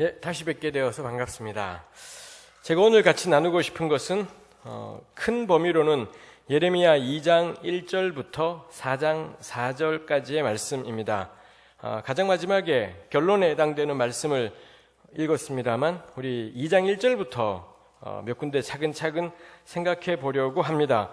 예, 다시 뵙게 되어서 반갑습니다. 제가 오늘 같이 나누고 싶은 것은 큰 범위로는 예레미야 2장 1절부터 4장 4절까지의 말씀입니다. 가장 마지막에 결론에 해당되는 말씀을 읽었습니다만 우리 2장 1절부터 몇 군데 차근차근 생각해 보려고 합니다.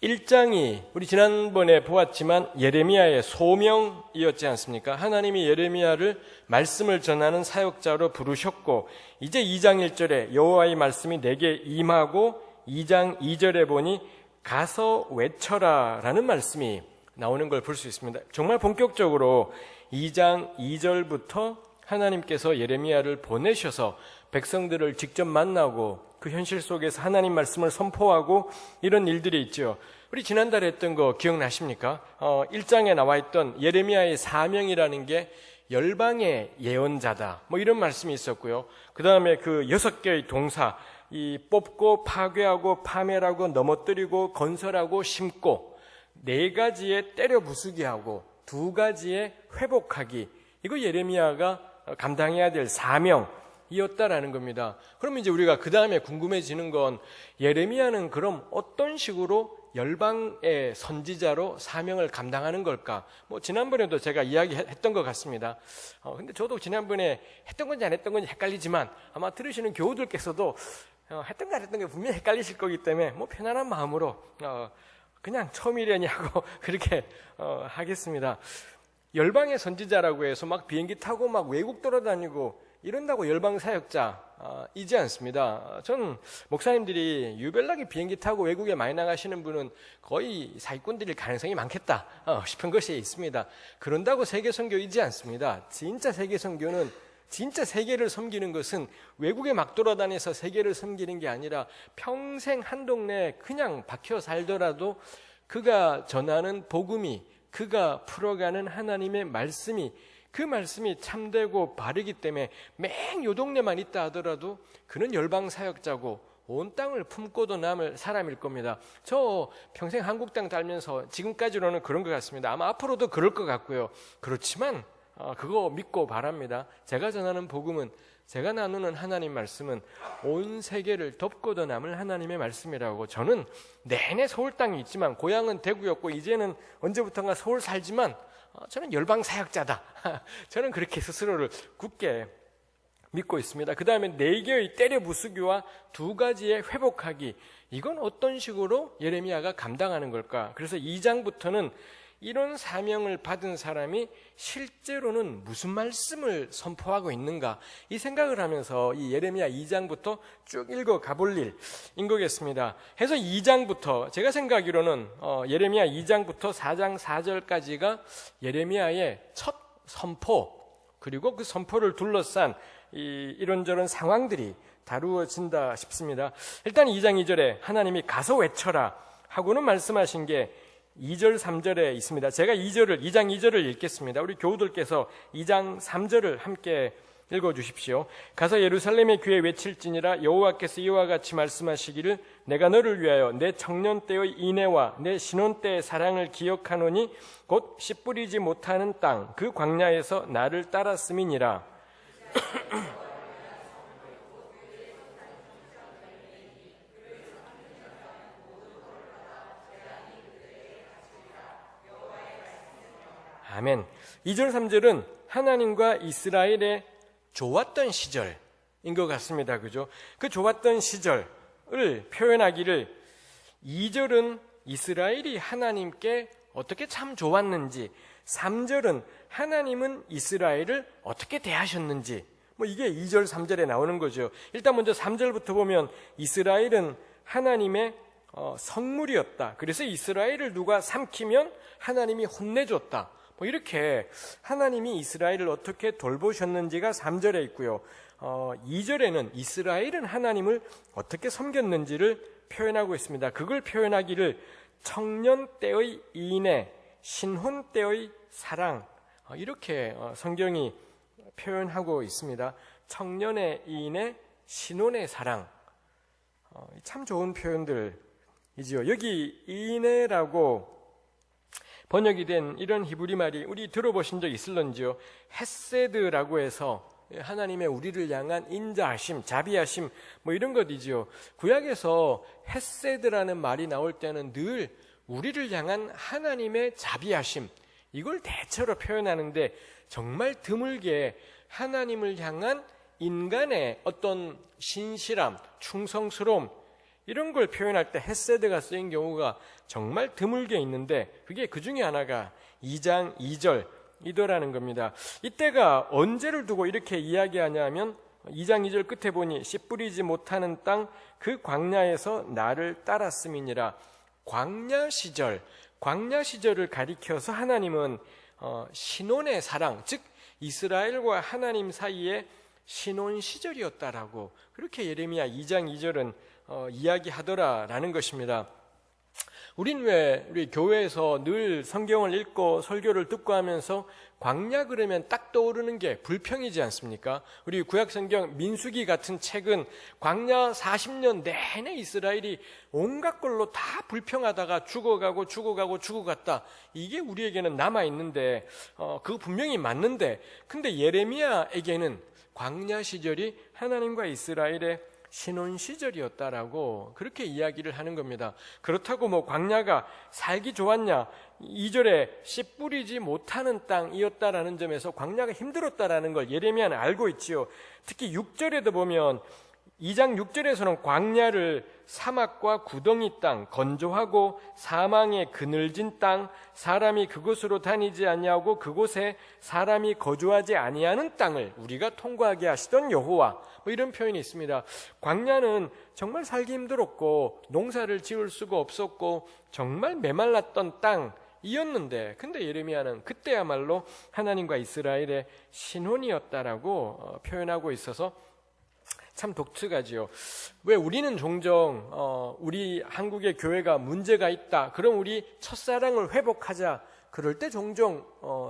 1장이 우리 지난번에 보았지만 예레미야의 소명이었지 않습니까? 하나님이 예레미야를 말씀을 전하는 사역자로 부르셨고 이제 2장 1절에 여호와의 말씀이 내게 임하고 2장 2절에 보니 가서 외쳐라 라는 말씀이 나오는 걸 볼 수 있습니다. 정말 본격적으로 2장 2절부터 하나님께서 예레미야를 보내셔서 백성들을 직접 만나고 그 현실 속에서 하나님 말씀을 선포하고 이런 일들이 있죠. 우리 지난달에 했던 거 기억나십니까? 1장에 나와 있던 예레미야의 사명이라는 게 열방의 예언자다. 이런 말씀이 있었고요. 그 다음에 그 6개의 동사, 이 뽑고 파괴하고 파멸하고 넘어뜨리고 건설하고 심고 4가지의 때려 부수기 하고 2가지의 회복하기. 이거 예레미야가 감당해야 될 사명이었다라는 겁니다. 그럼 이제 우리가 그 다음에 궁금해지는 건 예레미야는 그럼 어떤 식으로 열방의 선지자로 사명을 감당하는 걸까? 지난번에도 제가 이야기했던 것 같습니다. 근데 저도 지난번에 했던 건지 안 했던 건지 헷갈리지만 아마 들으시는 교우들께서도 했던 거 안 했던 게 분명히 헷갈리실 거기 때문에 편안한 마음으로 그냥 처음이려니 하고 그렇게 하겠습니다. 열방의 선지자라고 해서 막 비행기 타고 막 외국 돌아다니고 이런다고 열방 사역자이지 않습니다. 전 목사님들이 유별나게 비행기 타고 외국에 많이 나가시는 분은 거의 사기꾼들일 가능성이 많겠다 싶은 것이 있습니다. 그런다고 세계 선교이지 않습니다. 진짜 세계 선교는 진짜 세계를 섬기는 것은 외국에 막 돌아다녀서 세계를 섬기는 게 아니라 평생 한 동네에 그냥 박혀 살더라도 그가 전하는 복음이 그가 풀어가는 하나님의 말씀이 그 말씀이 참되고 바르기 때문에 맹 요 동네만 있다 하더라도 그는 열방 사역자고 온 땅을 품고도 남을 사람일 겁니다. 저 평생 한국 땅 살면서 지금까지로는 그런 것 같습니다. 아마 앞으로도 그럴 것 같고요. 그렇지만 그거 믿고 바랍니다. 제가 전하는 복음은 제가 나누는 하나님 말씀은 온 세계를 덮고도 남을 하나님의 말씀이라고. 저는 내내 서울 땅에 있지만 고향은 대구였고 이제는 언제부턴가 서울 살지만 저는 열방 사역자다. 저는 그렇게 스스로를 굳게 믿고 있습니다. 그 다음에 4개의 때려 부수기와 2가지의 회복하기. 이건 어떤 식으로 예레미야가 감당하는 걸까? 그래서 2장부터는 이런 사명을 받은 사람이 실제로는 무슨 말씀을 선포하고 있는가 이 생각을 하면서 이 예레미야 2장부터 쭉 읽어 가볼 일인 거겠습니다. 해서 2장부터 제가 생각하기로는 예레미야 2장부터 4장 4절까지가 예레미야의 첫 선포 그리고 그 선포를 둘러싼 이런저런 상황들이 다루어진다 싶습니다. 일단 2장 2절에 하나님이 가서 외쳐라 하고는 말씀하신 게 2절 3절에 있습니다. 제가 2장 2절을 읽겠습니다. 우리 교우들께서 2장 3절을 함께 읽어주십시오. 가서 예루살렘의 귀에 외칠지니라 여호와께서 이와 같이 말씀하시기를 내가 너를 위하여 내 청년 때의 인애와 내 신혼 때의 사랑을 기억하노니 곧 씨 뿌리지 못하는 땅 그 광야에서 나를 따랐음이니라. 아멘. 2절 3절은 하나님과 이스라엘의 좋았던 시절인 것 같습니다. 그죠? 그 좋았던 시절을 표현하기를 2절은 이스라엘이 하나님께 어떻게 참 좋았는지 3절은 하나님은 이스라엘을 어떻게 대하셨는지 이게 2절 3절에 나오는 거죠. 일단 먼저 3절부터 보면 이스라엘은 하나님의 성물이었다. 그래서 이스라엘을 누가 삼키면 하나님이 혼내줬다. 이렇게 하나님이 이스라엘을 어떻게 돌보셨는지가 3절에 있고요. 2절에는 이스라엘은 하나님을 어떻게 섬겼는지를 표현하고 있습니다. 그걸 표현하기를 청년 때의 인애, 신혼 때의 사랑 이렇게 성경이 표현하고 있습니다. 청년의 인애, 신혼의 사랑 참 좋은 표현들이지요. 여기 인애라고 번역이 된 이런 히브리 말이 우리 들어보신 적 있을런지요? 헤세드라고 해서 하나님의 우리를 향한 인자하심, 자비하심 뭐 이런 것이지요. 구약에서 헤세드라는 말이 나올 때는 늘 우리를 향한 하나님의 자비하심, 이걸 대체로 표현하는데 정말 드물게 하나님을 향한 인간의 어떤 신실함, 충성스러움 이런 걸 표현할 때 헤세드가 쓰인 경우가 정말 드물게 있는데 그게 그 중에 하나가 2장 2절이더라는 겁니다. 이때가 언제를 두고 이렇게 이야기하냐면 2장 2절 끝에 보니 씨 뿌리지 못하는 땅 그 광야에서 나를 따랐음이니라. 광야 시절을 가리켜서 하나님은 신혼의 사랑, 즉 이스라엘과 하나님 사이에 신혼 시절이었다라고 그렇게 예레미야 2장 2절은 이야기하더라라는 것입니다. 우린 왜 우리 교회에서 늘 성경을 읽고 설교를 듣고 하면서 광야 그러면 딱 떠오르는 게 불평이지 않습니까? 우리 구약성경 민수기 같은 책은 광야 40년 내내 이스라엘이 온갖 걸로 다 불평하다가 죽어갔다. 이게 우리에게는 남아있는데 그거 분명히 맞는데 근데 예레미야에게는 광야 시절이 하나님과 이스라엘의 신혼 시절이었다라고 그렇게 이야기를 하는 겁니다. 그렇다고 뭐 광야가 살기 좋았냐? 2절에 씨 뿌리지 못하는 땅이었다라는 점에서 광야가 힘들었다라는 걸 예레미야는 알고 있지요. 특히 6절에도 보면 2장 6절에서는 광야를 사막과 구덩이 땅, 건조하고 사망의 그늘진 땅, 사람이 그곳으로 다니지 아니하고 그곳에 사람이 거주하지 아니하는 땅을 우리가 통과하게 하시던 여호와, 뭐 이런 표현이 있습니다. 광야는 정말 살기 힘들었고 농사를 지을 수가 없었고 정말 메말랐던 땅이었는데 근데 예레미야는 그때야말로 하나님과 이스라엘의 신혼이었다라고 표현하고 있어서 참 독특하지요. 왜 우리는 종종 우리 한국의 교회가 문제가 있다. 그럼 우리 첫사랑을 회복하자. 그럴 때 종종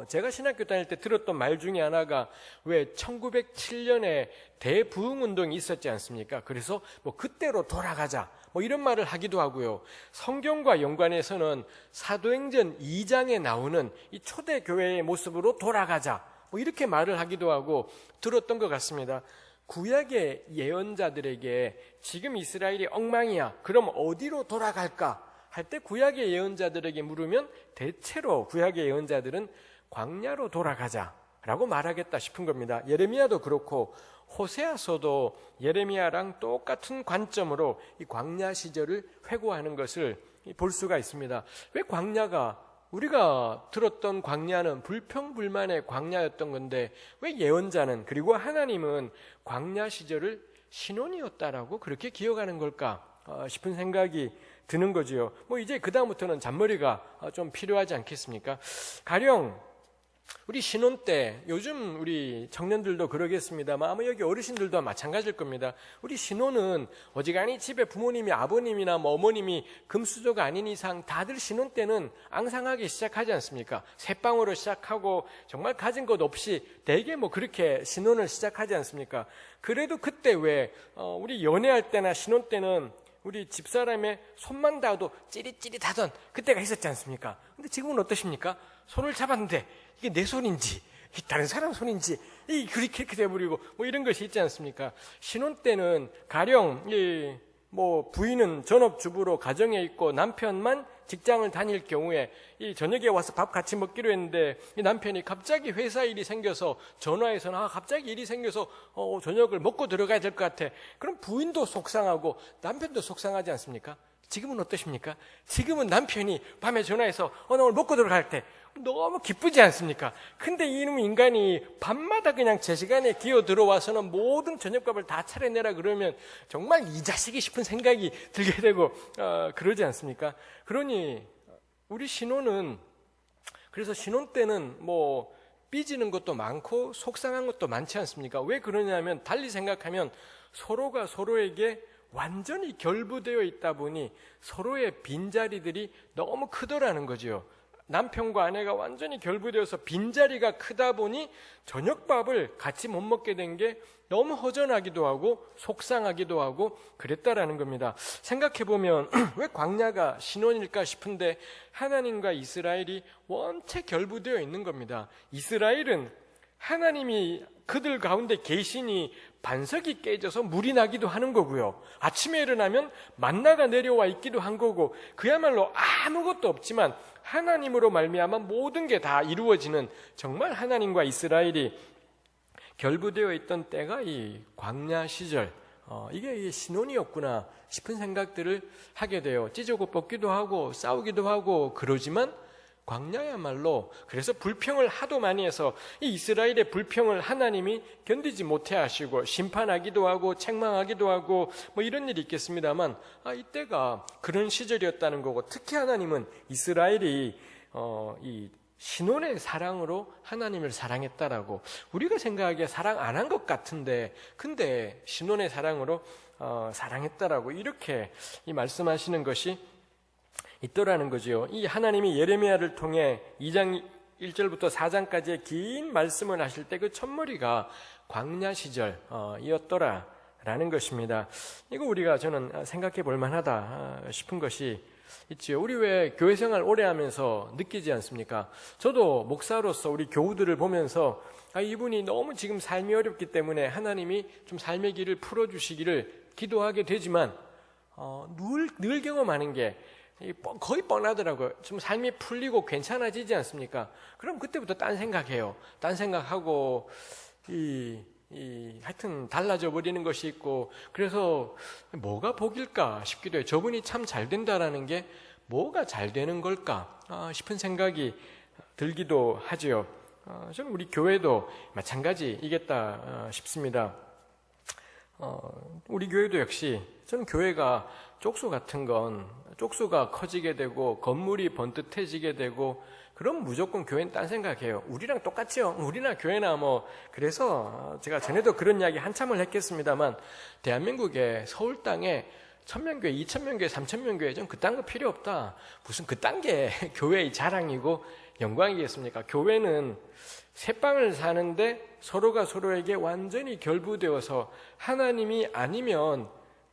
제가 신학교 다닐 때 들었던 말 중에 하나가 왜 1907년에 대부흥운동이 있었지 않습니까? 그래서 뭐 그때로 돌아가자. 뭐 이런 말을 하기도 하고요. 성경과 연관해서는 사도행전 2장에 나오는 이 초대교회의 모습으로 돌아가자. 뭐 이렇게 말을 하기도 하고 들었던 것 같습니다. 구약의 예언자들에게 지금 이스라엘이 엉망이야. 그럼 어디로 돌아갈까? 할 때 구약의 예언자들에게 물으면 대체로 구약의 예언자들은 광야로 돌아가자라고 말하겠다 싶은 겁니다. 예레미야도 그렇고 호세아서도 예레미야랑 똑같은 관점으로 이 광야 시절을 회고하는 것을 볼 수가 있습니다. 왜 광야가 우리가 들었던 광야는 불평불만의 광야였던 건데 왜 예언자는 그리고 하나님은 광야 시절을 신혼이었다라고 그렇게 기억하는 걸까 싶은 생각이 드는 거지요. 뭐 이제 그 다음부터는 잔머리가 좀 필요하지 않겠습니까? 가령 우리 신혼 때 요즘 우리 청년들도 그러겠습니다만 아마 여기 어르신들도 마찬가지일 겁니다. 우리 신혼은 어지간히 집에 부모님이 아버님이나 뭐 어머님이 금수저가 아닌 이상 다들 신혼 때는 앙상하게 시작하지 않습니까? 새방으로 시작하고 정말 가진 것 없이 대개 뭐 그렇게 신혼을 시작하지 않습니까? 그래도 그때 왜 우리 연애할 때나 신혼 때는 우리 집사람의 손만 닿아도 찌릿찌릿하던 그때가 있었지 않습니까? 근데 지금은 어떠십니까? 손을 잡았는데 이게 내 손인지 다른 사람 손인지 그렇게 돼버리고 뭐 이런 것이 있지 않습니까? 신혼 때는 가령 뭐 부인은 전업주부로 가정에 있고 남편만 직장을 다닐 경우에 이 저녁에 와서 밥 같이 먹기로 했는데 이 남편이 갑자기 회사 일이 생겨서 전화해서 갑자기 일이 생겨서 저녁을 먹고 들어가야 될 것 같아. 그럼 부인도 속상하고 남편도 속상하지 않습니까? 지금은 어떠십니까? 지금은 남편이 밤에 전화해서 나 오늘 먹고 들어갈 때 너무 기쁘지 않습니까? 근데 이놈 인간이 밤마다 그냥 제 시간에 기어 들어와서는 모든 저녁밥을 다 차려내라 그러면 정말 이 자식이 싶은 생각이 들게 되고 그러지 않습니까? 그러니 우리 신혼은 그래서 신혼 때는 뭐 삐지는 것도 많고 속상한 것도 많지 않습니까? 왜 그러냐면 달리 생각하면 서로가 서로에게 완전히 결부되어 있다 보니 서로의 빈자리들이 너무 크더라는 거죠. 남편과 아내가 완전히 결부되어서 빈자리가 크다 보니 저녁밥을 같이 못 먹게 된 게 너무 허전하기도 하고 속상하기도 하고 그랬다라는 겁니다. 생각해보면 왜 광야가 신혼일까 싶은데 하나님과 이스라엘이 원체 결부되어 있는 겁니다. 이스라엘은 하나님이 그들 가운데 계시니 반석이 깨져서 물이 나기도 하는 거고요. 아침에 일어나면 만나가 내려와 있기도 한 거고, 그야말로 아무것도 없지만 하나님으로 말미암아 모든 게 다 이루어지는, 정말 하나님과 이스라엘이 결부되어 있던 때가 이 광야 시절, 이게 신혼이었구나 싶은 생각들을 하게 돼요. 찢고 뽑기도 하고 싸우기도 하고 그러지만 광야야말로, 그래서 불평을 하도 많이 해서 이 이스라엘의 불평을 하나님이 견디지 못해 하시고 심판하기도 하고 책망하기도 하고 뭐 이런 일이 있겠습니다만, 이때가 그런 시절이었다는 거고, 특히 하나님은 이스라엘이 이 신혼의 사랑으로 하나님을 사랑했다라고, 우리가 생각하기에 사랑 안 한 것 같은데 근데 신혼의 사랑으로 사랑했다라고 이렇게 이 말씀하시는 것이 있더라는 거지요. 이 하나님이 예레미야를 통해 2장 1절부터 4장까지의 긴 말씀을 하실 때 그 첫머리가 광야 시절이었더라라는 것입니다. 이거 우리가 저는 생각해 볼 만하다 싶은 것이 있지요. 우리 왜 교회 생활 오래 하면서 느끼지 않습니까? 저도 목사로서 우리 교우들을 보면서 이분이 너무 지금 삶이 어렵기 때문에 하나님이 좀 삶의 길을 풀어주시기를 기도하게 되지만 늘 경험하는 게 거의 뻔하더라고요. 좀 삶이 풀리고 괜찮아지지 않습니까? 그럼 그때부터 딴 생각해요. 딴 생각하고 하여튼 달라져 버리는 것이 있고, 그래서 뭐가 복일까 싶기도 해요. 저분이 참 잘 된다라는 게 뭐가 잘 되는 걸까 싶은 생각이 들기도 하죠. 저는 우리 교회도 마찬가지이겠다 싶습니다. 우리 교회도 역시, 저는 교회가 쪽수 같은 건 쪽수가 커지게 되고 건물이 번듯해지게 되고 그럼 무조건 교회는 딴 생각해요. 우리랑 똑같죠. 우리나 교회나 뭐. 그래서 제가 전에도 그런 이야기 한참을 했겠습니다만, 대한민국의 서울 땅에 1000명교회, 2000명교회, 3000명교회 좀 그딴 거 필요 없다. 무슨 그딴 게 교회의 자랑이고 영광이겠습니까? 교회는 새빵을 사는데 서로가 서로에게 완전히 결부되어서 하나님이 아니면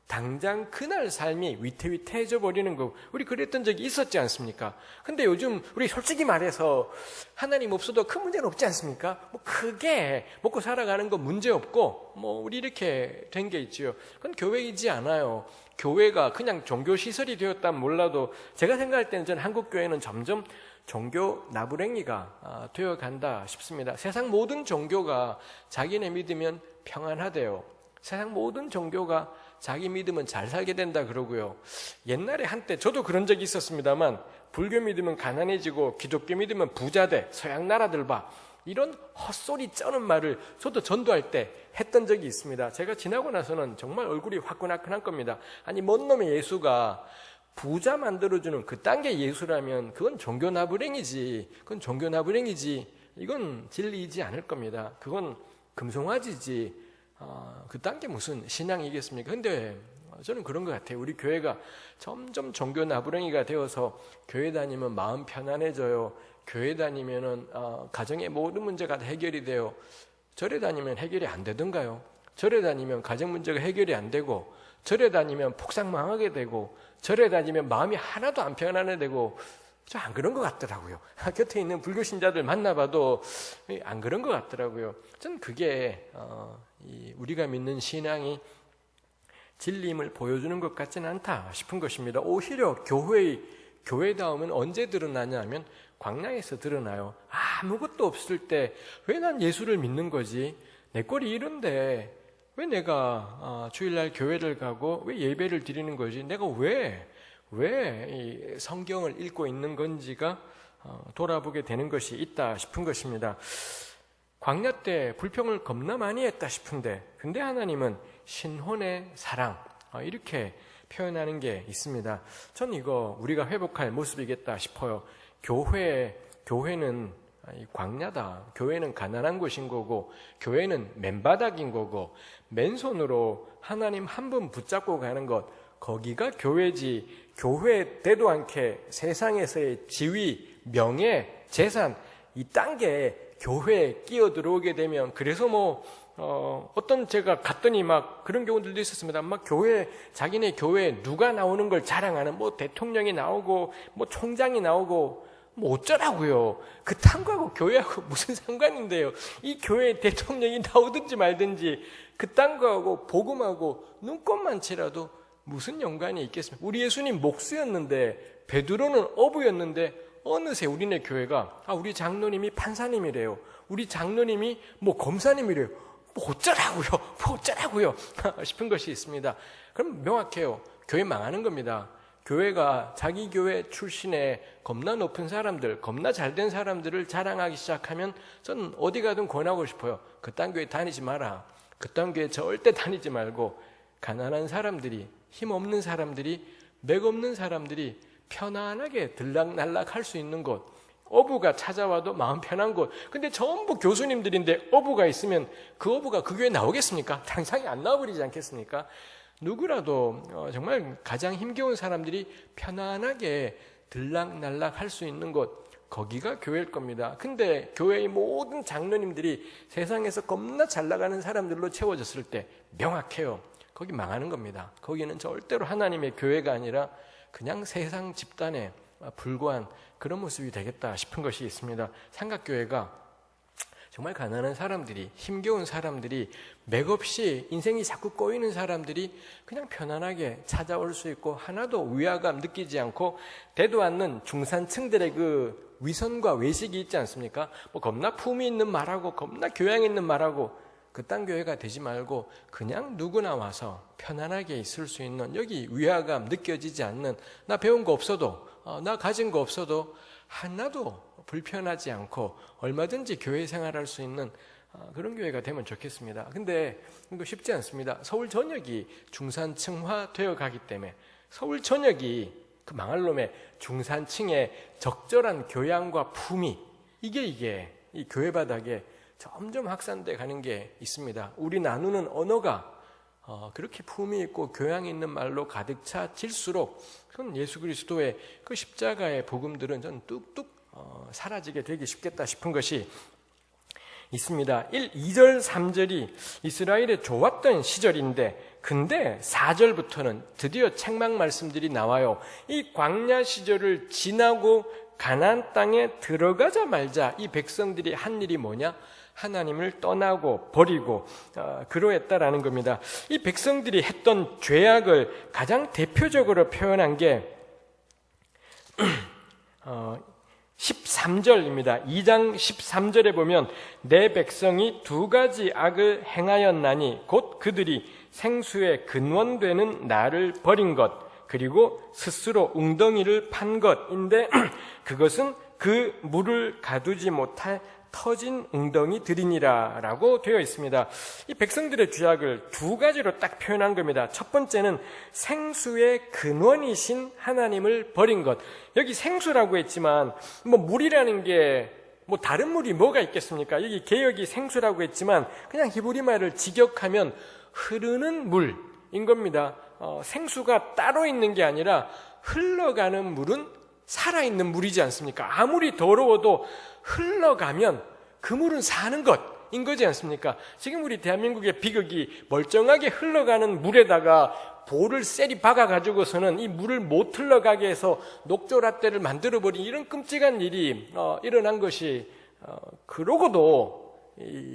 당장 그날 삶이 위태위태해져 버리는 거, 우리 그랬던 적이 있었지 않습니까? 근데 요즘 우리 솔직히 말해서 하나님 없어도 큰 문제는 없지 않습니까? 뭐 크게 먹고 살아가는 거 문제 없고 뭐 우리 이렇게 된 게 있지요. 그건 교회이지 않아요. 교회가 그냥 종교 시설이 되었다면 몰라도 제가 생각할 때는 저는 한국 교회는 점점 종교 나부랭이가 되어간다 싶습니다. 세상 모든 종교가 자기네 믿으면 평안하대요. 세상 모든 종교가 자기 믿으면 잘 살게 된다 그러고요. 옛날에 한때 저도 그런 적이 있었습니다만, 불교 믿으면 가난해지고 기독교 믿으면 부자돼, 서양 나라들 봐, 이런 헛소리 쩌는 말을 저도 전도할 때 했던 적이 있습니다. 제가 지나고 나서는 정말 얼굴이 화끈화끈한 겁니다. 아니, 뭔 놈의 예수가 부자 만들어주는 그딴 게 예수라면 그건 종교 나부랭이지. 그건 종교 나부랭이지. 이건 진리이지 않을 겁니다. 그건 금송아지지. 그딴 게 무슨 신앙이겠습니까? 근데 저는 그런 것 같아요. 우리 교회가 점점 종교 나부랭이가 되어서 교회 다니면 마음 편안해져요. 교회 다니면은 가정의 모든 문제가 해결이 돼요. 절에 다니면 해결이 안 되던가요? 절에 다니면 가정 문제가 해결이 안 되고, 절에 다니면 폭삭 망하게 되고, 절에 다니면 마음이 하나도 안 편안해 되고, 저 안 그런 것 같더라고요. 곁에 있는 불교 신자들 만나봐도 안 그런 것 같더라고요. 저는 그게 우리가 믿는 신앙이 진리임을 보여주는 것 같지는 않다 싶은 것입니다. 오히려 교회다움은 언제 드러나냐면 광야에서 드러나요. 아무것도 없을 때 왜 난 예수를 믿는 거지? 내 꼴이 이런데 왜 내가 주일날 교회를 가고 왜 예배를 드리는 거지? 내가 왜 이 성경을 읽고 있는 건지가 돌아보게 되는 것이 있다 싶은 것입니다. 광야 때 불평을 겁나 많이 했다 싶은데, 근데 하나님은 신혼의 사랑, 이렇게 표현하는 게 있습니다. 전 이거 우리가 회복할 모습이겠다 싶어요. 교회는 광야다. 교회는 가난한 곳인 거고, 교회는 맨바닥인 거고, 맨손으로 하나님 한 분 붙잡고 가는 것, 거기가 교회지. 교회 때도 않게 세상에서의 지위, 명예, 재산, 이딴 게 교회에 끼어 들어오게 되면, 그래서 어떤 제가 갔더니 막 그런 경우들도 있었습니다. 막 자기네 교회에 누가 나오는 걸 자랑하는, 대통령이 나오고, 총장이 나오고, 뭐 어쩌라고요. 그딴 거하고 교회하고 무슨 상관인데요. 이 교회 대통령이 나오든지 말든지 그딴 거하고 복음하고 눈꼽만치라도 무슨 연관이 있겠습니까? 우리 예수님 목수였는데 베드로는 어부였는데 어느새 우리네 교회가 우리 장로님이 판사님이래요. 우리 장로님이 뭐 검사님이래요. 뭐 어쩌라고요 싶은 것이 있습니다. 그럼 명확해요. 교회 망하는 겁니다. 교회가 자기 교회 출신의 겁나 높은 사람들, 겁나 잘된 사람들을 자랑하기 시작하면 저는 어디 가든 권하고 싶어요. 그딴 교회 다니지 마라. 그딴 교회 절대 다니지 말고 가난한 사람들이, 힘없는 사람들이, 맥없는 사람들이 편안하게 들락날락 할 수 있는 곳, 어부가 찾아와도 마음 편한 곳. 근데 전부 교수님들인데 어부가 있으면 그 어부가 그 교회에 나오겠습니까? 당장에 안 나와버리지 않겠습니까? 누구라도 정말 가장 힘겨운 사람들이 편안하게 들락날락 할 수 있는 곳, 거기가 교회일 겁니다. 근데 교회의 모든 장로님들이 세상에서 겁나 잘 나가는 사람들로 채워졌을 때 명확해요. 거기 망하는 겁니다. 거기는 절대로 하나님의 교회가 아니라 그냥 세상 집단에 불과한 그런 모습이 되겠다 싶은 것이 있습니다. 삼각교회가 정말 가난한 사람들이, 힘겨운 사람들이, 맥없이 인생이 자꾸 꼬이는 사람들이 그냥 편안하게 찾아올 수 있고 하나도 위화감 느끼지 않고 되도 않는 중산층들의 그 위선과 외식이 있지 않습니까? 뭐 겁나 품위 있는 말하고 겁나 교양 있는 말하고 그딴 교회가 되지 말고 그냥 누구나 와서 편안하게 있을 수 있는, 여기 위화감 느껴지지 않는, 나 배운 거 없어도 나 가진 거 없어도 하나도 불편하지 않고 얼마든지 교회 생활할 수 있는 그런 교회가 되면 좋겠습니다. 근데 이거 쉽지 않습니다. 서울 전역이 중산층화 되어 가기 때문에 서울 전역이 그 망할 놈의 중산층의 적절한 교양과 품위, 이게 이 교회 바닥에 점점 확산돼 가는 게 있습니다. 우리 나누는 언어가 그렇게 품위 있고 교양 있는 말로 가득 차질수록 그건 예수 그리스도의 그 십자가의 복음들은 전 뚝뚝 사라지게 되기 쉽겠다 싶은 것이 있습니다. 2절, 3절이 이스라엘의 좋았던 시절인데 근데 4절부터는 드디어 책망 말씀들이 나와요. 이 광야 시절을 지나고 가나안 땅에 들어가자마자 이 백성들이 한 일이 뭐냐? 하나님을 떠나고 버리고 그러했다라는 겁니다. 이 백성들이 했던 죄악을 가장 대표적으로 표현한 게 13절입니다. 2장 13절에 보면 내 백성이 두 가지 악을 행하였나니 곧 그들이 생수의 근원되는 나를 버린 것 그리고 스스로 웅덩이를 판 것인데 그것은 그 물을 가두지 못할 터진 웅덩이들이니라 라고 되어 있습니다. 이 백성들의 죄악을 두 가지로 딱 표현한 겁니다. 첫 번째는 생수의 근원이신 하나님을 버린 것. 여기 생수라고 했지만 뭐 물이라는 게 뭐 다른 물이 뭐가 있겠습니까? 여기 개역이 생수라고 했지만 그냥 히브리 말을 직역하면 흐르는 물인 겁니다. 생수가 따로 있는 게 아니라 흘러가는 물은 살아있는 물이지 않습니까? 아무리 더러워도 흘러가면 그 물은 사는 것인 거지 않습니까? 지금 우리 대한민국의 비극이 멀쩡하게 흘러가는 물에다가 볼을 세리 박아가지고서는 이 물을 못 흘러가게 해서 녹조라떼를 만들어버린 이런 끔찍한 일이 일어난 것이 그러고도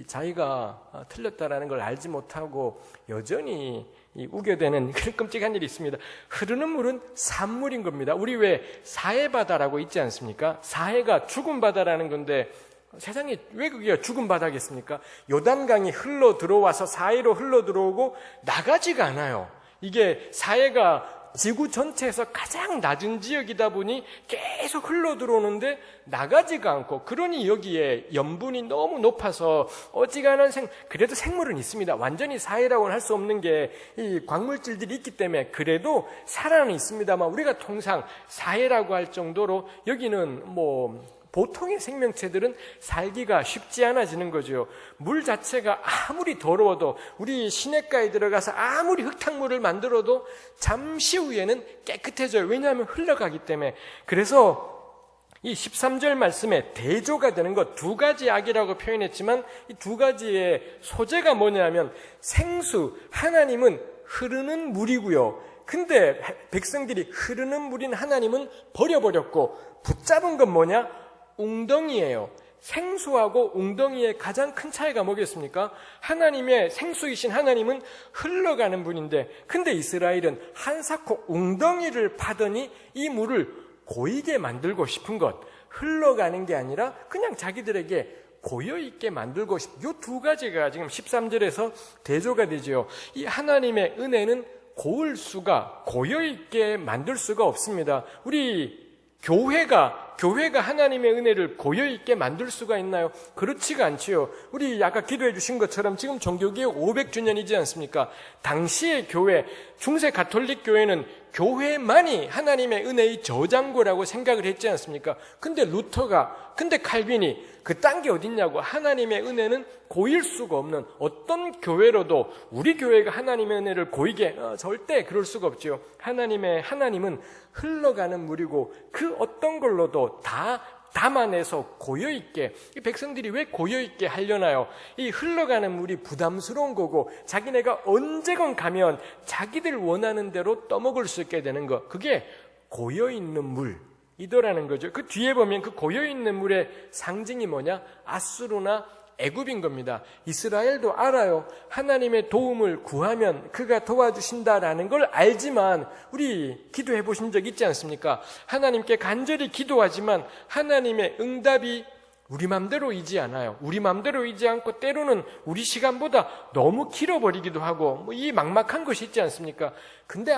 자기가 틀렸다라는 걸 알지 못하고 여전히 우겨대는 그런 끔찍한 일이 있습니다. 흐르는 물은 산물인 겁니다. 우리 왜 사해바다라고 있지 않습니까? 사해가 죽은 바다라는 건데 세상에 왜 그게 죽은 바다겠습니까? 요단강이 흘러 들어와서 사해로 흘러 들어오고 나가지가 않아요. 이게 사해가 지구 전체에서 가장 낮은 지역이다 보니 계속 흘러 들어오는데 나가지가 않고, 그러니 여기에 염분이 너무 높아서 어지간한 그래도 생물은 있습니다. 완전히 사해라고는 할 수 없는 게 이 광물질들이 있기 때문에 그래도 살아는 있습니다만 우리가 통상 사해라고 할 정도로 여기는 뭐 보통의 생명체들은 살기가 쉽지 않아지는 거죠. 물 자체가 아무리 더러워도 우리 시냇가에 들어가서 아무리 흙탕물을 만들어도 잠시 후에는 깨끗해져요. 왜냐하면 흘러가기 때문에. 그래서 이 13절 말씀에 대조가 되는 것, 두 가지 악이라고 표현했지만 이 두 가지의 소재가 뭐냐면 생수, 하나님은 흐르는 물이고요. 근데 백성들이 흐르는 물인 하나님은 버려버렸고 붙잡은 건 뭐냐? 웅덩이예요. 생수하고 웅덩이의 가장 큰 차이가 뭐겠습니까? 하나님의 생수이신 하나님은 흘러가는 분인데, 근데 이스라엘은 한사코 웅덩이를 파더니 이 물을 고이게 만들고 싶은 것, 흘러가는 게 아니라 그냥 자기들에게 고여있게 만들고 싶은 이 두 가지가 지금 13절에서 대조가 되죠. 이 하나님의 은혜는 고을 수가, 고여있게 만들 수가 없습니다. 우리 교회가 하나님의 은혜를 고여있게 만들 수가 있나요? 그렇지가 않지요. 우리 아까 기도해 주신 것처럼 지금 종교개혁 500주년이지 않습니까? 당시의 교회, 중세 가톨릭 교회는 교회만이 하나님의 은혜의 저장고라고 생각을 했지 않습니까? 근데 루터가, 근데 칼빈이 그딴 게 어딨냐고. 하나님의 은혜는 고일 수가 없는, 어떤 교회로도 우리 교회가 하나님의 은혜를 고이게 절대 그럴 수가 없죠. 하나님은 흘러가는 물이고 그 어떤 걸로도 다 담아내서 고여있게, 이 백성들이 왜 고여있게 하려나요? 이 흘러가는 물이 부담스러운 거고 자기네가 언제건 가면 자기들 원하는 대로 떠먹을 수 있게 되는 거, 그게 고여있는 물이더라는 거죠. 그 뒤에 보면 그 고여있는 물의 상징이 뭐냐? 아수르나 애굽인 겁니다. 이스라엘도 알아요. 하나님의 도움을 구하면 그가 도와주신다라는 걸 알지만, 우리 기도해 보신 적 있지 않습니까? 하나님께 간절히 기도하지만 하나님의 응답이 우리 맘대로이지 않아요. 우리 맘대로이지 않고 때로는 우리 시간보다 너무 길어버리기도 하고 이 막막한 것이 있지 않습니까? 근데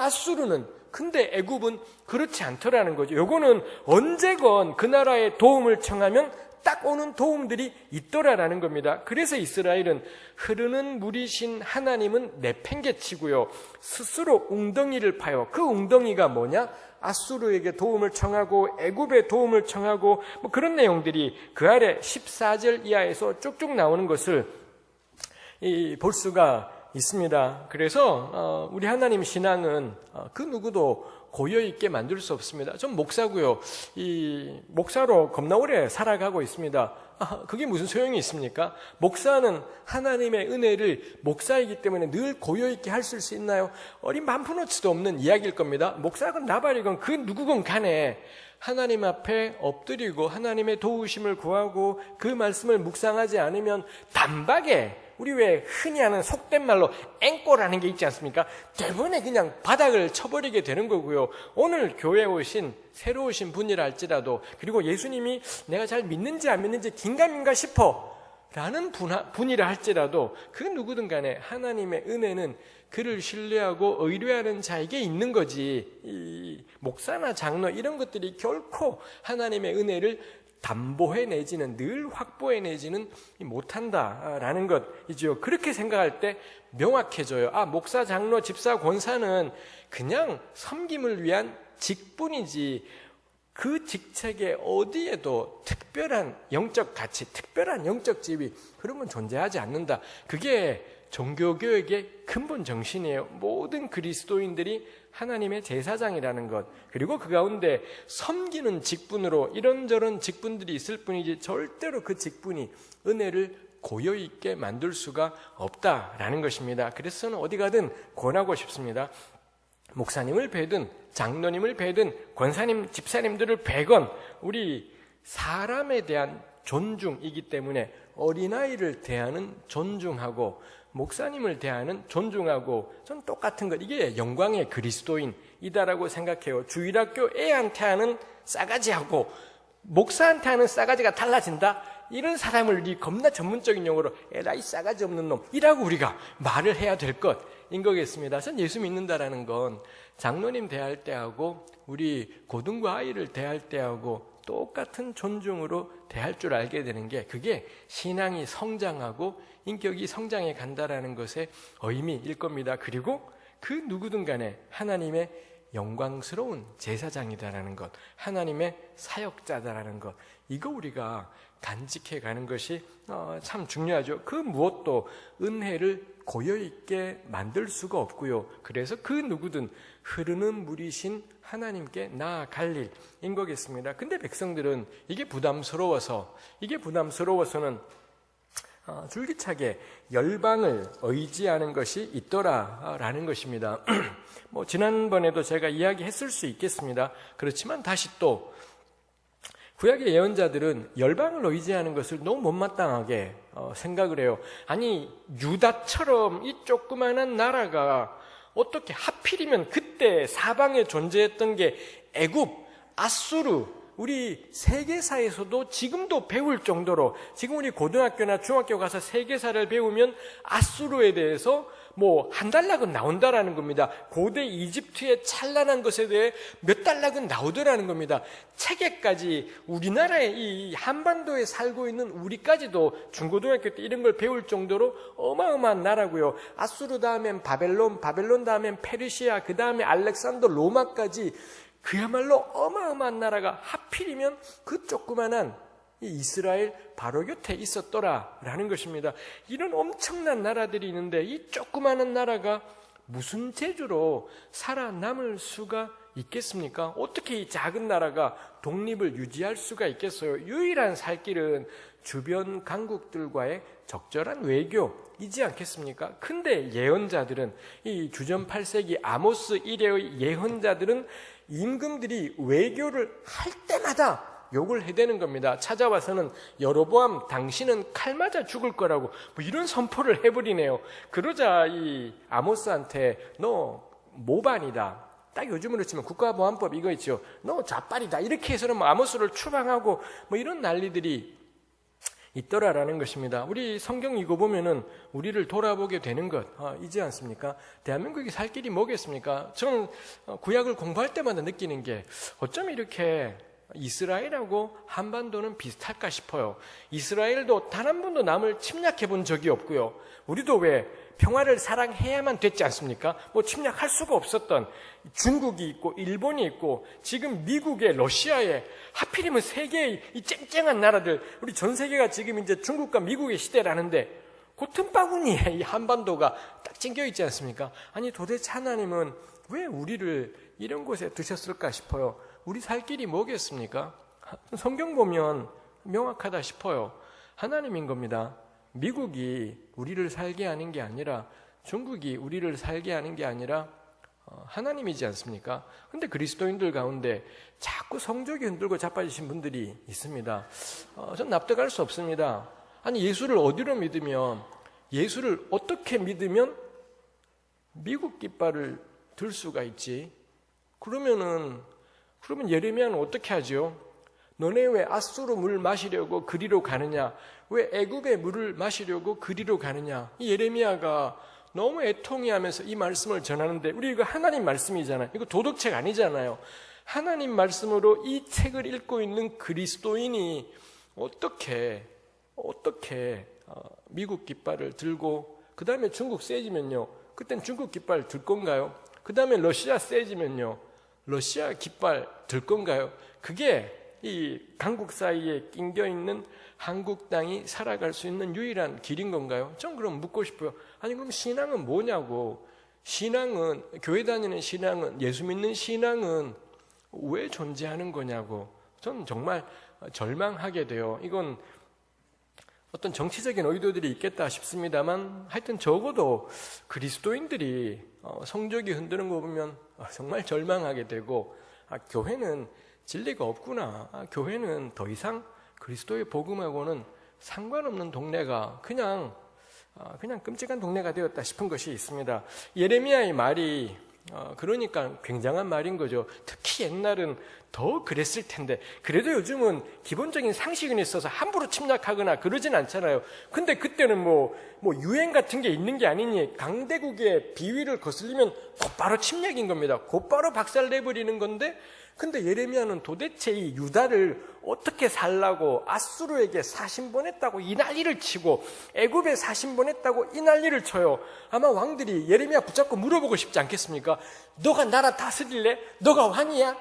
근데 애굽은 그렇지 않더라는 거죠. 요거는 언제건 그 나라의 도움을 청하면 딱 오는 도움들이 있더라라는 겁니다. 그래서 이스라엘은 흐르는 물이신 하나님은 내팽개치고요, 스스로 웅덩이를 파요. 그 웅덩이가 뭐냐? 아수르에게 도움을 청하고 애굽의 도움을 청하고 그런 내용들이 그 아래 14절 이하에서 쭉쭉 나오는 것을 볼 수가 있습니다. 그래서 우리 하나님 신앙은 그 누구도 고여있게 만들 수 없습니다. 전 목사고요. 이 목사로 겁나 오래 살아가고 있습니다. 그게 무슨 소용이 있습니까? 목사는 하나님의 은혜를, 목사이기 때문에 늘 고여있게 할 수 있나요? 어린 반푼어치도 없는 이야기일 겁니다. 목사건 나발이건 그 누구건 간에 하나님 앞에 엎드리고 하나님의 도우심을 구하고 그 말씀을 묵상하지 않으면 단박에, 우리 왜 흔히 하는 속된 말로 앵꼬라는 게 있지 않습니까? 대번에 그냥 바닥을 쳐버리게 되는 거고요. 오늘 교회에 오신 새로 오신 분이라 할지라도, 그리고 예수님이 내가 잘 믿는지 안 믿는지 긴가민가 싶어 라는 분이라 할지라도, 그 누구든 간에 하나님의 은혜는 그를 신뢰하고 의뢰하는 자에게 있는 거지, 이 목사나 장로 이런 것들이 결코 하나님의 은혜를 담보해내지는, 늘 확보해내지는 못한다라는 것이죠. 그렇게 생각할 때 명확해져요. 목사, 장로, 집사, 권사는 그냥 섬김을 위한 직분이지 그 직책에 어디에도 특별한 영적 가치, 특별한 영적 지위, 그런 건 존재하지 않는다. 그게 종교교육의 근본 정신이에요. 모든 그리스도인들이 하나님의 제사장이라는 것, 그리고 그 가운데 섬기는 직분으로 이런저런 직분들이 있을 뿐이지 절대로 그 직분이 은혜를 고여있게 만들 수가 없다라는 것입니다. 그래서 저는 어디 가든 권하고 싶습니다. 목사님을 뵈든 장로님을 뵈든 권사님, 집사님들을 뵈건 우리 사람에 대한 존중이기 때문에 어린아이를 대하는 존중하고 목사님을 대하는 존중하고, 전 똑같은 것, 이게 영광의 그리스도인이다라고 생각해요. 주일학교 애한테 하는 싸가지하고 목사한테 하는 싸가지가 달라진다? 이런 사람을 우리 겁나 전문적인 용어로 에라 이 싸가지 없는 놈이라고 우리가 말을 해야 될 것인 거겠습니다. 전 예수 믿는다라는 건 장로님 대할 때하고 우리 고등부 아이를 대할 때하고 똑같은 존중으로 대할 줄 알게 되는 게, 그게 신앙이 성장하고 인격이 성장해 간다라는 것의 의미일 겁니다. 그리고 그 누구든 간에 하나님의 영광스러운 제사장이다라는 것, 하나님의 사역자다라는 것, 이거 우리가 간직해 가는 것이 참 중요하죠. 그 무엇도 은혜를 고여있게 만들 수가 없고요. 그래서 그 누구든 흐르는 물이신 하나님께 나아갈 일인 거겠습니다. 근데 백성들은 이게 부담스러워서는 줄기차게 열방을 의지하는 것이 있더라라는 것입니다. 지난번에도 제가 이야기했을 수 있겠습니다. 그렇지만 다시 또 구약의 예언자들은 열방을 의지하는 것을 너무 못마땅하게 생각을 해요. 아니, 유다처럼 이 조그마한 나라가 어떻게 하필이면 그때 사방에 존재했던 게 애굽, 아수르, 우리 세계사에서도 지금도 배울 정도로, 지금 우리 고등학교나 중학교 가서 세계사를 배우면 아수르에 대해서 한 달락은 나온다라는 겁니다. 고대 이집트의 찬란한 것에 대해 몇 달락은 나오더라는 겁니다. 책에까지 우리나라의 이 한반도에 살고 있는 우리까지도 중고등학교 때 이런 걸 배울 정도로 어마어마한 나라고요. 아수르 다음엔 바벨론 다음엔 페르시아, 그 다음에 알렉산더, 로마까지 그야말로 어마어마한 나라가 하필이면 그 조그만한 이 이스라엘 바로 곁에 있었더라라는 것입니다. 이런 엄청난 나라들이 있는데 이 조그마한 나라가 무슨 재주로 살아남을 수가 있겠습니까? 어떻게 이 작은 나라가 독립을 유지할 수가 있겠어요? 유일한 살 길은 주변 강국들과의 적절한 외교이지 않겠습니까? 근데 예언자들은, 이 주전 8세기 아모스 이래의 예언자들은 임금들이 외교를 할 때마다 욕을 해대는 겁니다. 찾아와서는 여로보암 당신은 칼 맞아 죽을 거라고 이런 선포를 해버리네요. 그러자 이 아모스한테 너 모반이다, 딱 요즘으로 치면 국가보안법 이거 있죠, 너 좌빨이다, 이렇게 해서는 아모스를 추방하고 이런 난리들이 있더라라는 것입니다. 우리 성경 이거 보면은 우리를 돌아보게 되는 것이지 않습니까? 대한민국이 살 길이 뭐겠습니까? 저는 구약을 공부할 때마다 느끼는 게 어쩜 이렇게 이스라엘하고 한반도는 비슷할까 싶어요. 이스라엘도 단 한 번도 남을 침략해 본 적이 없고요. 우리도 왜 평화를 사랑해야만 됐지 않습니까? 침략할 수가 없었던 중국이 있고 일본이 있고 지금 미국에 러시아에, 하필이면 세계의 이 쨍쨍한 나라들, 우리 전 세계가 지금 이제 중국과 미국의 시대라는데 그 틈바구니에 이 한반도가 딱 찡겨 있지 않습니까? 아니, 도대체 하나님은 왜 우리를 이런 곳에 두셨을까 싶어요. 우리 살 길이 뭐겠습니까? 성경 보면 명확하다 싶어요. 하나님인 겁니다. 미국이 우리를 살게 하는 게 아니라, 중국이 우리를 살게 하는 게 아니라 하나님이지 않습니까? 근데 그리스도인들 가운데 자꾸 성적이 흔들고 자빠지신 분들이 있습니다. 전 납득할 수 없습니다. 아니, 예수를 어디로 믿으면, 예수를 어떻게 믿으면 미국 깃발을 들 수가 있지? 그러면 예레미야는 어떻게 하죠? 너네 왜 아수르 물 마시려고 그리로 가느냐? 왜 애굽의 물을 마시려고 그리로 가느냐? 이 예레미야가 너무 애통해하면서 이 말씀을 전하는데, 우리 이거 하나님 말씀이잖아요. 이거 도덕책 아니잖아요. 하나님 말씀으로 이 책을 읽고 있는 그리스도인이 어떻게 미국 깃발을 들고, 그 다음에 중국 세지면요, 그땐 중국 깃발 들 건가요? 그 다음에 러시아 세지면요, 러시아 깃발 들 건가요? 그게 이 강국 사이에 낑겨 있는 한국 땅이 살아갈 수 있는 유일한 길인 건가요? 전 그럼 묻고 싶어요. 아니, 그럼 신앙은 뭐냐고. 신앙은, 교회 다니는 신앙은, 예수 믿는 신앙은 왜 존재하는 거냐고. 저는 정말 절망하게 돼요. 이건 어떤 정치적인 의도들이 있겠다 싶습니다만, 하여튼 적어도 그리스도인들이 성적이 흔드는 거 보면 정말 절망하게 되고, 교회는 진리가 없구나. 교회는 더 이상 그리스도의 복음하고는 상관없는 동네가 그냥 끔찍한 동네가 되었다 싶은 것이 있습니다. 예레미야의 말이 그러니까 굉장한 말인 거죠. 특히 옛날은 더 그랬을 텐데, 그래도 요즘은 기본적인 상식은 있어서 함부로 침략하거나 그러진 않잖아요. 근데 그때는 뭐 유행 같은 게 있는 게 아니니 강대국의 비위를 거슬리면 곧바로 침략인 겁니다. 곧바로 박살내버리는 건데, 근데 예레미야는 도대체 이 유다를 어떻게 살라고 아수르에게 사신보냈다고 이 난리를 치고, 애굽에 사신보냈다고 이 난리를 쳐요. 아마 왕들이 예레미야 붙잡고 물어보고 싶지 않겠습니까? 너가 나라 다스릴래? 너가 왕이야?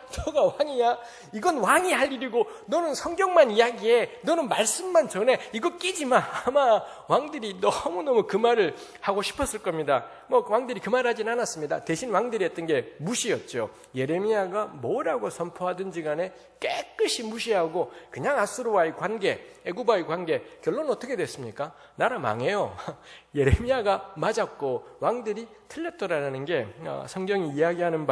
아니야. 이건 왕이 할 일이고 너는 성경만 이야기해. 너는 말씀만 전해. 이거 끼지 마. 아마 왕들이 너무너무 그 말을 하고 싶었을 겁니다. 왕들이 그 말 하진 않았습니다. 대신 왕들이 했던 게 무시였죠. 예레미야가 뭐라고 선포하든지 간에 깨끗이 무시하고 그냥 아수르와의 관계, 애굽과의 관계, 결론은 어떻게 됐습니까? 나라 망해요. 예레미야가 맞았고 왕들이 틀렸더라라는 게 성경이 이야기하는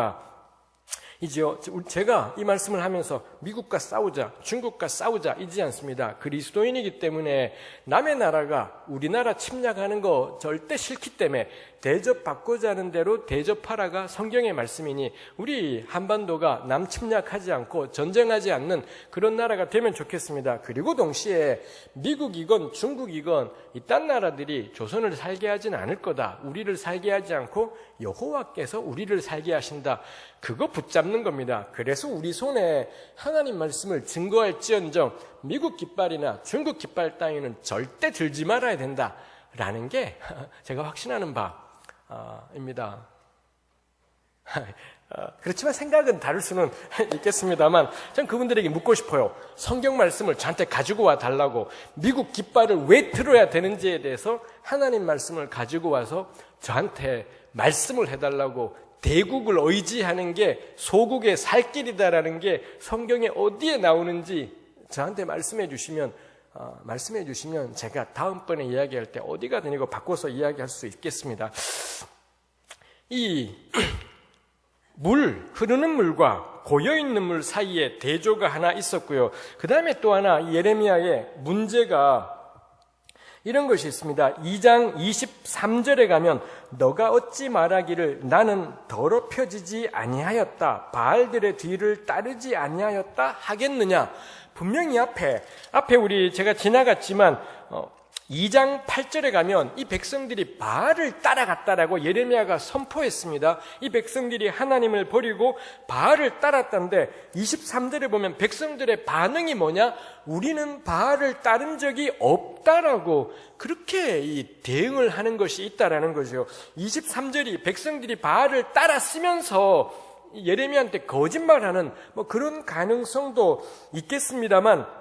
바이지요. 제가 이 말씀을 하면서 미국과 싸우자, 중국과 싸우자 이지 않습니다. 그리스도인이기 때문에 남의 나라가 우리나라 침략하는 거 절대 싫기 때문에 대접받고자 하는 대로 대접하라가 성경의 말씀이니 우리 한반도가 남 침략하지 않고 전쟁하지 않는 그런 나라가 되면 좋겠습니다. 그리고 동시에 미국이건 중국이건 이딴 나라들이 조선을 살게 하진 않을 거다. 우리를 살게 하지 않고 여호와께서 우리를 살게 하신다. 그거 붙잡는 겁니다. 그래서 우리 손에 하나님 말씀을 증거할지언정 미국 깃발이나 중국 깃발 따위는 절대 들지 말아야 된다라는 게 제가 확신하는 바입니다. 그렇지만 생각은 다를 수는 있겠습니다만 전 그분들에게 묻고 싶어요. 성경 말씀을 저한테 가지고 와 달라고 미국 깃발을 왜 들어야 되는지에 대해서 하나님 말씀을 가지고 와서 저한테 말씀을 해달라고 대국을 의지하는 게 소국의 살 길이다라는 게 성경에 어디에 나오는지 저한테 말씀해 주시면 제가 다음번에 이야기할 때 어디 가든 이거 바꿔서 이야기할 수 있겠습니다. 이 흐르는 물과 고여있는 물 사이에 대조가 하나 있었고요. 그 다음에 또 하나 예레미야의 문제가 이런 것이 있습니다. 2장 23절에 가면 너가 어찌 말하기를 나는 더럽혀지지 아니하였다. 바알들의 뒤를 따르지 아니하였다 하겠느냐. 분명히 앞에 우리 제가 지나갔지만 2장 8절에 가면 이 백성들이 바알을 따라갔다라고 예레미야가 선포했습니다. 이 백성들이 하나님을 버리고 바알을 따랐다는데 23절에 보면 백성들의 반응이 뭐냐? 우리는 바알을 따른 적이 없다라고 그렇게 이 대응을 하는 것이 있다라는 거죠. 23절이 백성들이 바알을 따랐으면서 예레미야한테 거짓말하는 그런 가능성도 있겠습니다만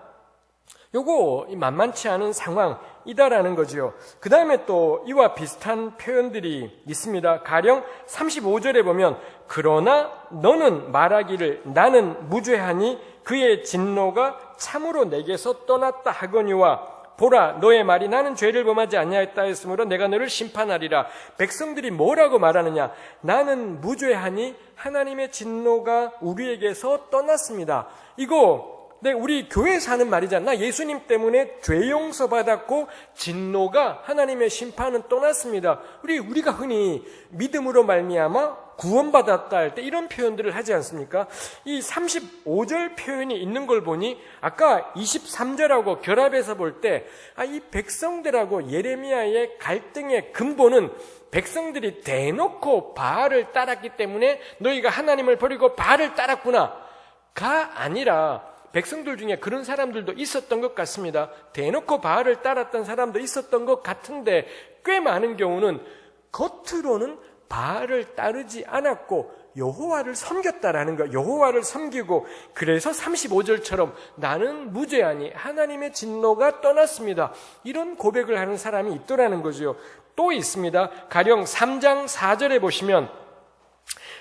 요거 만만치 않은 상황이다라는 거죠. 그 다음에 또 이와 비슷한 표현들이 있습니다. 가령 35절에 보면 그러나 너는 말하기를 나는 무죄하니 그의 진노가 참으로 내게서 떠났다 하거니와 보라 너의 말이 나는 죄를 범하지 아니하였다 했으므로 내가 너를 심판하리라. 백성들이 뭐라고 말하느냐? 나는 무죄하니 하나님의 진노가 우리에게서 떠났습니다. 이거 우리 교회에서 하는 말이잖아. 나 예수님 때문에 죄 용서 받았고 진노가 하나님의 심판은 떠났습니다. 우리가 흔히 믿음으로 말미암아 구원받았다 할 때 이런 표현들을 하지 않습니까? 이 35절 표현이 있는 걸 보니 아까 23절하고 결합해서 볼 때 이 백성들하고 예레미야의 갈등의 근본은 백성들이 대놓고 바알을 따랐기 때문에 너희가 하나님을 버리고 바알을 따랐구나가 아니라 백성들 중에 그런 사람들도 있었던 것 같습니다. 대놓고 바알을 따랐던 사람도 있었던 것 같은데 꽤 많은 경우는 겉으로는 바알을 따르지 않았고 여호와를 섬겼다라는 거. 여호와를 섬기고 그래서 35절처럼 나는 무죄하니 하나님의 진노가 떠났습니다. 이런 고백을 하는 사람이 있더라는 거죠. 또 있습니다. 가령 3장 4절에 보시면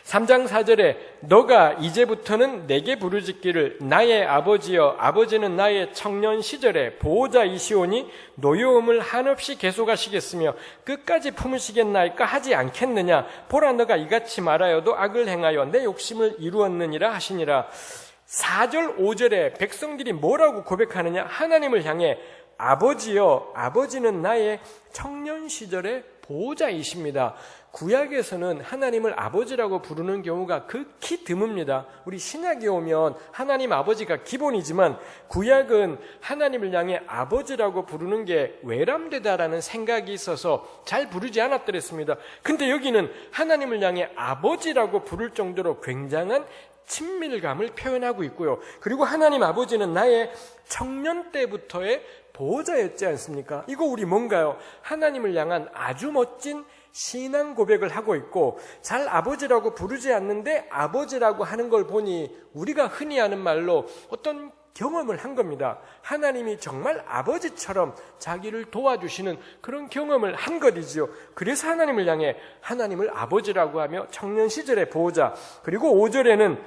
3장 4절에 너가 이제부터는 내게 부르짖기를 나의 아버지여 아버지는 나의 청년 시절에 보호자이시오니 노여움을 한없이 계속하시겠으며 끝까지 품으시겠나이까 하지 않겠느냐. 보라 너가 이같이 말하여도 악을 행하여 내 욕심을 이루었느니라 하시니라. 4절 5절에 백성들이 뭐라고 고백하느냐. 하나님을 향해 아버지여 아버지는 나의 청년 시절의 보호자이십니다. 구약에서는 하나님을 아버지라고 부르는 경우가 극히 드뭅니다. 우리 신약에 오면 하나님 아버지가 기본이지만 구약은 하나님을 향해 아버지라고 부르는 게 외람되다라는 생각이 있어서 잘 부르지 않았더랬습니다. 근데 여기는 하나님을 향해 아버지라고 부를 정도로 굉장한 친밀감을 표현하고 있고요. 그리고 하나님 아버지는 나의 청년 때부터의 보호자였지 않습니까? 이거 우리 뭔가요? 하나님을 향한 아주 멋진 신앙 고백을 하고 있고 잘 아버지라고 부르지 않는데 아버지라고 하는 걸 보니 우리가 흔히 하는 말로 어떤 경험을 한 겁니다. 하나님이 정말 아버지처럼 자기를 도와주시는 그런 경험을 한 것이지요. 그래서 하나님을 향해 하나님을 아버지라고 하며 청년 시절의 보호자, 그리고 5절에는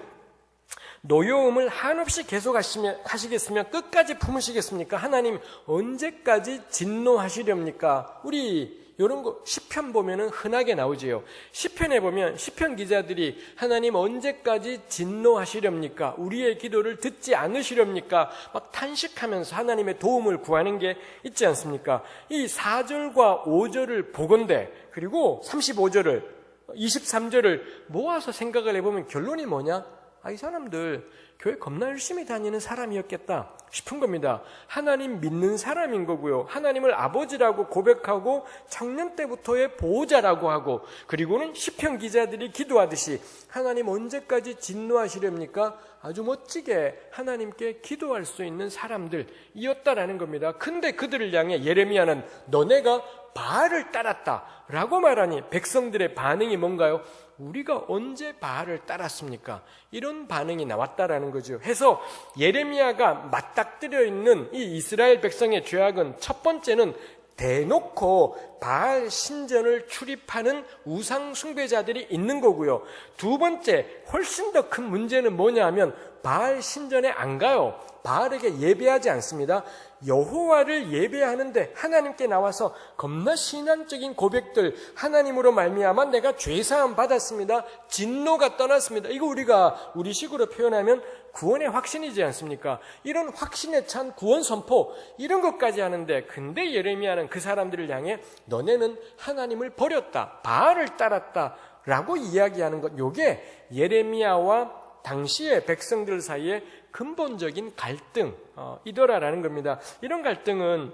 노여움을 한없이 계속 하시겠으면 끝까지 품으시겠습니까? 하나님 언제까지 진노하시렵니까? 우리 이런 거 시편 보면은 흔하게 나오지요. 시편에 보면 시편 기자들이 하나님 언제까지 진노하시렵니까? 우리의 기도를 듣지 않으시렵니까? 막 탄식하면서 하나님의 도움을 구하는 게 있지 않습니까? 이 4절과 5절을 보건대, 그리고 35절을 23절을 모아서 생각을 해보면 결론이 뭐냐? 이 사람들 교회 겁나 열심히 다니는 사람이었겠다 싶은 겁니다. 하나님 믿는 사람인 거고요. 하나님을 아버지라고 고백하고 청년 때부터의 보호자라고 하고, 그리고는 시편 기자들이 기도하듯이 하나님 언제까지 진노하시렵니까? 아주 멋지게 하나님께 기도할 수 있는 사람들이었다라는 겁니다. 근데 그들을 향해 예레미야는 너네가 바알을 따랐다 라고 말하니 백성들의 반응이 뭔가요? 우리가 언제 바알을 따랐습니까? 이런 반응이 나왔다라는 거죠. 해서 예레미야가 맞닥뜨려 있는 이 이스라엘 백성의 죄악은 첫 번째는 대놓고 바알 신전을 출입하는 우상 숭배자들이 있는 거고요. 두 번째, 훨씬 더 큰 문제는 뭐냐 하면 바알 신전에 안 가요. 바알에게 예배하지 않습니다. 여호와를 예배하는데 하나님께 나와서 겁나 신앙적인 고백들, 하나님으로 말미암아 내가 죄사함 받았습니다, 진노가 떠났습니다. 이거 우리가 우리식으로 표현하면 구원의 확신이지 않습니까? 이런 확신에 찬 구원 선포, 이런 것까지 하는데, 근데 예레미야는 그 사람들을 향해 너네는 하나님을 버렸다, 바알을 따랐다 라고 이야기하는 것, 요게 예레미야와 당시의 백성들 사이에 근본적인 갈등이더라라는 겁니다. 이런 갈등은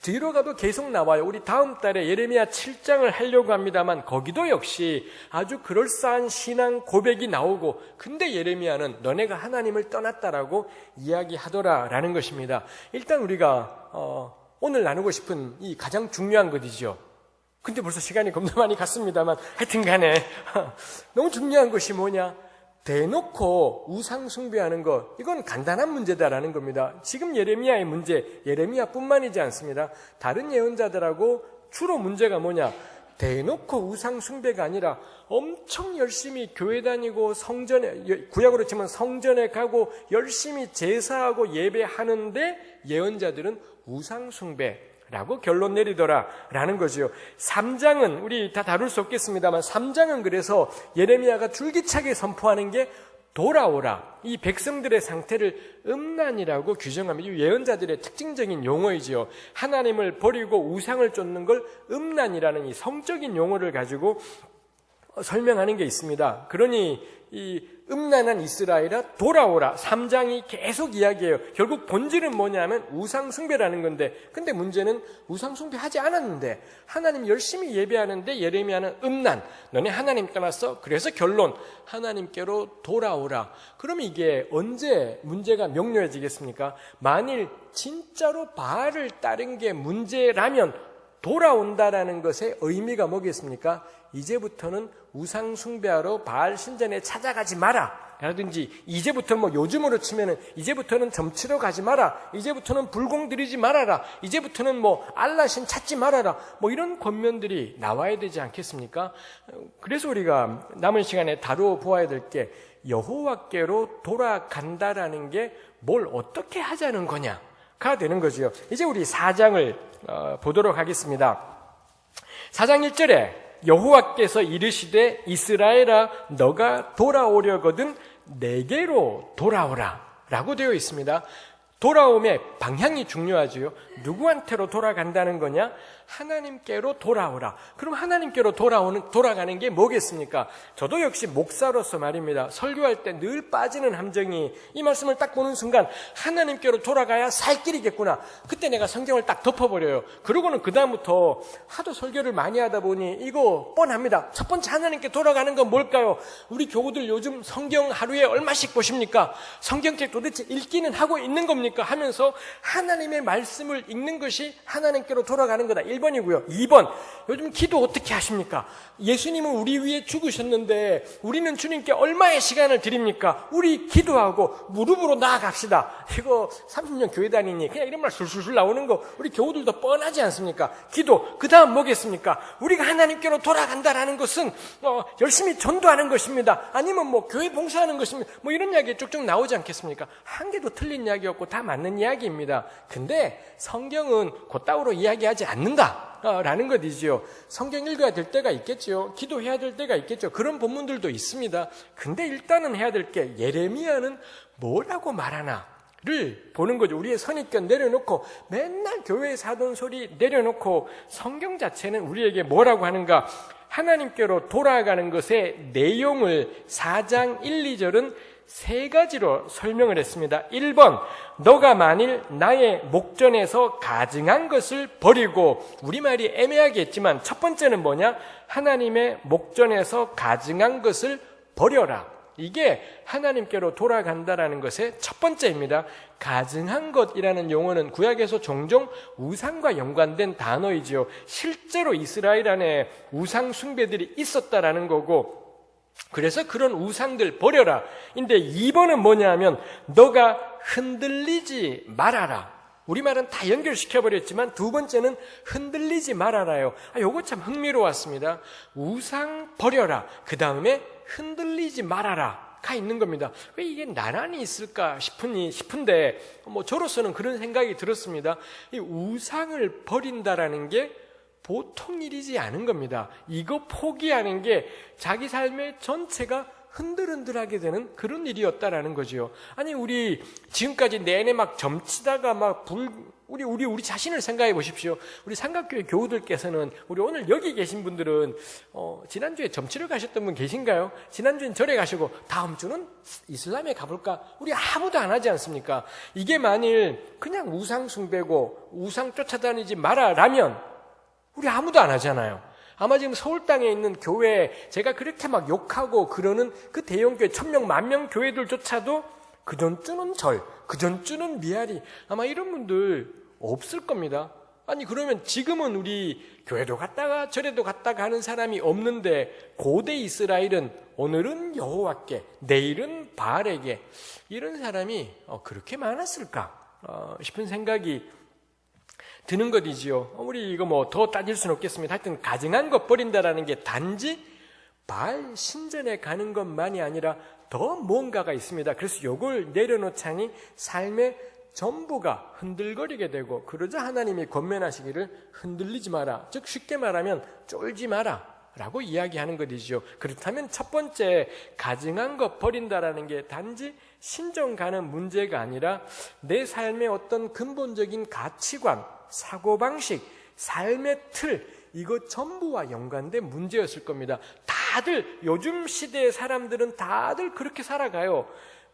뒤로 가도 계속 나와요. 우리 다음 달에 예레미야 7장을 하려고 합니다만 거기도 역시 아주 그럴싸한 신앙 고백이 나오고, 근데 예레미야는 너네가 하나님을 떠났다라고 이야기하더라라는 것입니다. 일단 우리가 오늘 나누고 싶은 이 가장 중요한 것이죠. 근데 벌써 시간이 겁나 많이 갔습니다만 하여튼 간에 너무 중요한 것이 뭐냐? 대놓고 우상 숭배하는 것, 이건 간단한 문제다라는 겁니다. 지금 예레미야의 문제, 예레미야뿐만이지 않습니다. 다른 예언자들하고 주로 문제가 뭐냐? 대놓고 우상 숭배가 아니라 엄청 열심히 교회 다니고 성전에, 구약으로 치면 성전에 가고 열심히 제사하고 예배하는데 예언자들은 우상 숭배 라고 결론 내리더라라는 거죠. 3장은 우리 다 다룰 수 없겠습니다만 3장은 그래서 예레미야가 줄기차게 선포하는 게 돌아오라, 이 백성들의 상태를 음란이라고 규정합니다. 이 예언자들의 특징적인 용어이지요. 하나님을 버리고 우상을 쫓는 걸 음란이라는 이 성적인 용어를 가지고 설명하는 게 있습니다. 그러니 이 음란한 이스라엘아 돌아오라, 3장이 계속 이야기해요. 결국 본질은 뭐냐면 우상 숭배라는 건데, 근데 문제는 우상 숭배하지 않았는데 하나님 열심히 예배하는데 예레미야는 음란, 너네 하나님 떠났어? 그래서 결론, 하나님께로 돌아오라. 그러면 이게 언제 문제가 명료해지겠습니까? 만일 진짜로 바알을 따른 게 문제라면 돌아온다라는 것의 의미가 뭐겠습니까? 이제부터는 우상 숭배하러 바알 신전에 찾아가지 마라 라든지, 이제부터는 뭐 요즘으로 치면은 이제부터는 점치러 가지 마라, 이제부터는 불공 드리지 말아라, 이제부터는 뭐 알라신 찾지 말아라, 뭐 이런 권면들이 나와야 되지 않겠습니까? 그래서 우리가 남은 시간에 다루어보아야 될 게 여호와께로 돌아간다라는 게 뭘 어떻게 하자는 거냐가 되는 거죠. 이제 우리 4장을 보도록 하겠습니다. 4장 1절에 여호와께서 이르시되 이스라엘아 너가 돌아오려거든 내게로 돌아오라 라고 되어 있습니다. 돌아옴의 방향이 중요하지요. 누구한테로 돌아간다는 거냐? 하나님께로 돌아오라. 그럼 하나님께로 돌아가는 게 뭐겠습니까? 저도 역시 목사로서 말입니다. 설교할 때 늘 빠지는 함정이, 이 말씀을 딱 보는 순간 하나님께로 돌아가야 살 길이겠구나. 그때 내가 성경을 딱 덮어버려요. 그러고는 그 다음부터 하도 설교를 많이 하다 보니 이거 뻔합니다. 첫 번째 하나님께 돌아가는 건 뭘까요? 우리 교우들 요즘 성경 하루에 얼마씩 보십니까? 성경책 도대체 읽기는 하고 있는 겁니까? 뭡니까? 하면서 하나님의 말씀을 읽는 것이 하나님께로 돌아가는 거다. 1번이고요. 2번, 요즘 기도 어떻게 하십니까? 예수님은 우리 위해 죽으셨는데 우리는 주님께 얼마의 시간을 드립니까? 우리 기도하고 무릎으로 나아갑시다. 이거 30년 교회 다니니 그냥 이런 말 술술술 나오는 거 우리 교우들도 뻔하지 않습니까? 기도, 그 다음 뭐겠습니까? 우리가 하나님께로 돌아간다라는 것은 열심히 전도하는 것입니다. 아니면 뭐 교회 봉사하는 것입니다. 뭐 이런 이야기 쭉쭉 나오지 않겠습니까? 한 개도 틀린 이야기였고 다 맞는 이야기입니다. 근데 성경은 그따위로 이야기하지 않는다 라는 것이지요. 성경 읽어야 될 때가 있겠죠. 기도해야 될 때가 있겠죠. 그런 본문들도 있습니다. 근데 일단은 해야 될 게 예레미야는 뭐라고 말하나를 보는 거죠. 우리의 선입견 내려놓고 맨날 교회에서 하던 소리 내려놓고 성경 자체는 우리에게 뭐라고 하는가. 하나님께로 돌아가는 것의 내용을 4장 1, 2절은 세 가지로 설명을 했습니다. 1번, 너가 만일 나의 목전에서 가증한 것을 버리고, 우리말이 애매하게 했지만 첫 번째는 뭐냐? 하나님의 목전에서 가증한 것을 버려라. 이게 하나님께로 돌아간다라는 것의 첫 번째입니다. 가증한 것이라는 용어는 구약에서 종종 우상과 연관된 단어이지요. 실제로 이스라엘 안에 우상 숭배들이 있었다라는 거고, 그래서 그런 우상들 버려라. 근데 2번은 뭐냐 하면 너가 흔들리지 말아라. 우리말은 다 연결시켜버렸지만 두 번째는 흔들리지 말아라요. 요거 참 흥미로웠습니다. 우상 버려라. 그 다음에 흔들리지 말아라 가 있는 겁니다. 왜 이게 나란히 있을까 싶은데 저로서는 그런 생각이 들었습니다. 이 우상을 버린다라는 게 보통 일이지 않은 겁니다. 이거 포기하는 게 자기 삶의 전체가 흔들흔들하게 되는 그런 일이었다라는 거죠. 아니 우리 지금까지 내내 막 점치다가 우리 자신을 생각해 보십시오. 우리 삼각교회 교우들께서는 우리 오늘 여기 계신 분들은 지난주에 점치러 가셨던 분 계신가요? 지난주엔 절에 가시고 다음 주는 이슬람에 가볼까? 우리 아무도 안 하지 않습니까? 이게 만일 그냥 우상 숭배고 우상 쫓아다니지 마라라면 우리 아무도 안 하잖아요. 아마 지금 서울 땅에 있는 교회, 제가 그렇게 막 욕하고 그러는 그 대형교회 1000명, 10,000명 교회들조차도 그 전주는 절, 그 전주는 미아리, 아마 이런 분들 없을 겁니다. 아니 그러면 지금은 우리 교회도 갔다가 절에도 갔다가 하는 사람이 없는데 고대 이스라엘은 오늘은 여호와께, 내일은 바알에게 이런 사람이 그렇게 많았을까 싶은 생각이 드는 것이지요. 우리 이거 더 따질 수는 없겠습니다. 하여튼 가증한 것 버린다라는 게 단지 바알 신전에 가는 것만이 아니라 더 뭔가가 있습니다. 그래서 요걸 내려놓자니 삶의 전부가 흔들거리게 되고, 그러자 하나님이 권면하시기를 흔들리지 마라. 즉 쉽게 말하면 쫄지 마라 라고 이야기하는 것이죠. 그렇다면 첫 번째 가증한 것 버린다라는 게 단지 신전 가는 문제가 아니라 내 삶의 어떤 근본적인 가치관, 사고방식, 삶의 틀, 이거 전부와 연관된 문제였을 겁니다. 다들 요즘 시대의 사람들은 다들 그렇게 살아가요.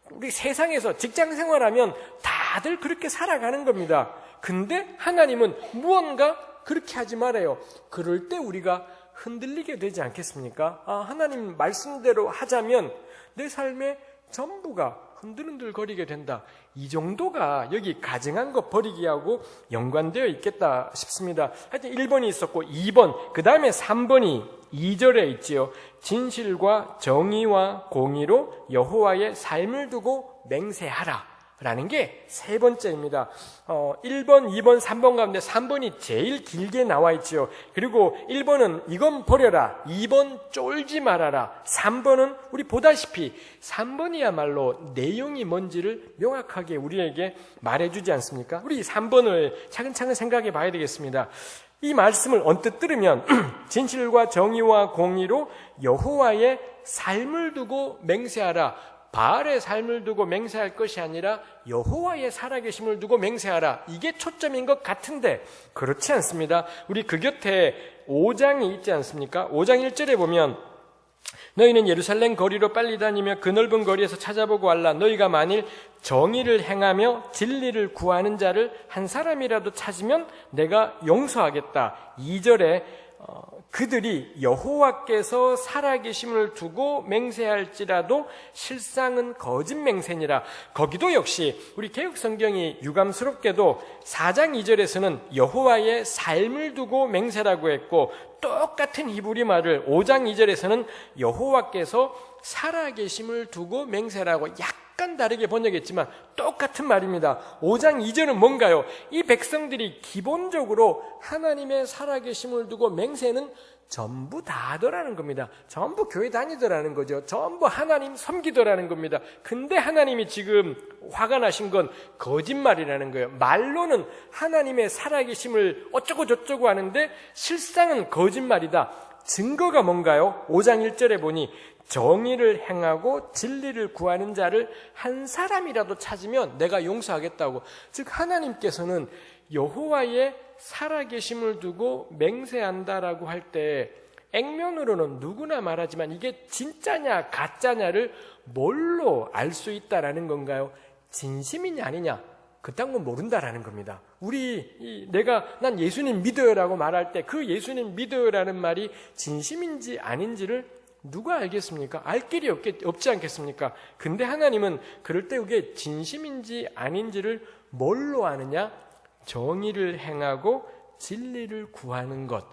우리 세상에서 직장 생활하면 다들 그렇게 살아가는 겁니다. 근데 하나님은 무언가 그렇게 하지 말아요. 그럴 때 우리가 흔들리게 되지 않겠습니까? 하나님 말씀대로 하자면 내 삶의 전부가 흔들흔들 거리게 된다. 이 정도가 여기 가증한 것 버리기하고 연관되어 있겠다 싶습니다. 하여튼 1번이 있었고 2번, 그 다음에 3번이 2절에 있지요. 진실과 정의와 공의로 여호와의 삶을 두고 맹세하라 라는 게 세 번째입니다. 1번, 2번, 3번 가운데 3번이 제일 길게 나와 있지요. 그리고 1번은 이건 버려라, 2번 쫄지 말아라, 3번은 우리 보다시피 3번이야말로 내용이 뭔지를 명확하게 우리에게 말해주지 않습니까? 우리 3번을 차근차근 생각해 봐야 되겠습니다. 이 말씀을 언뜻 들으면 진실과 정의와 공의로 여호와의 삶을 두고 맹세하라, 바알의 삶을 두고 맹세할 것이 아니라 여호와의 살아계심을 두고 맹세하라, 이게 초점인 것 같은데 그렇지 않습니다. 우리 그 곁에 5장이 있지 않습니까? 5장 1절에 보면 너희는 예루살렘 거리로 빨리 다니며 그 넓은 거리에서 찾아보고 알라. 너희가 만일 정의를 행하며 진리를 구하는 자를 한 사람이라도 찾으면 내가 용서하겠다. 2절에 그들이 여호와께서 살아계심을 두고 맹세할지라도 실상은 거짓 맹세니라. 거기도 역시 우리 개역성경이 유감스럽게도 4장 2절에서는 여호와의 삶을 두고 맹세라고 했고, 똑같은 히브리 말을 5장 2절에서는 여호와께서 살아계심을 두고 맹세라고 약간 다르게 번역했지만 똑같은 말입니다. 5장 2절은 뭔가요? 이 백성들이 기본적으로 하나님의 살아계심을 두고 맹세는 전부 다 하더라는 겁니다. 전부 교회 다니더라는 거죠. 전부 하나님 섬기더라는 겁니다. 근데 하나님이 지금 화가 나신 건 거짓말이라는 거예요. 말로는 하나님의 살아계심을 어쩌고 저쩌고 하는데 실상은 거짓말이다. 증거가 뭔가요? 5장 1절에 보니 정의를 행하고 진리를 구하는 자를 한 사람이라도 찾으면 내가 용서하겠다고. 즉 하나님께서는 여호와의 살아계심을 두고 맹세한다라고 할 때 액면으로는 누구나 말하지만 이게 진짜냐 가짜냐를 뭘로 알 수 있다라는 건가요? 진심이냐 아니냐 그딴 건 모른다라는 겁니다. 난 예수님 믿어요라고 말할 때 그 예수님 믿어요라는 말이 진심인지 아닌지를 누가 알겠습니까? 알 길이 없지 않겠습니까? 근데 하나님은 그럴 때 그게 진심인지 아닌지를 뭘로 아느냐? 정의를 행하고 진리를 구하는 것.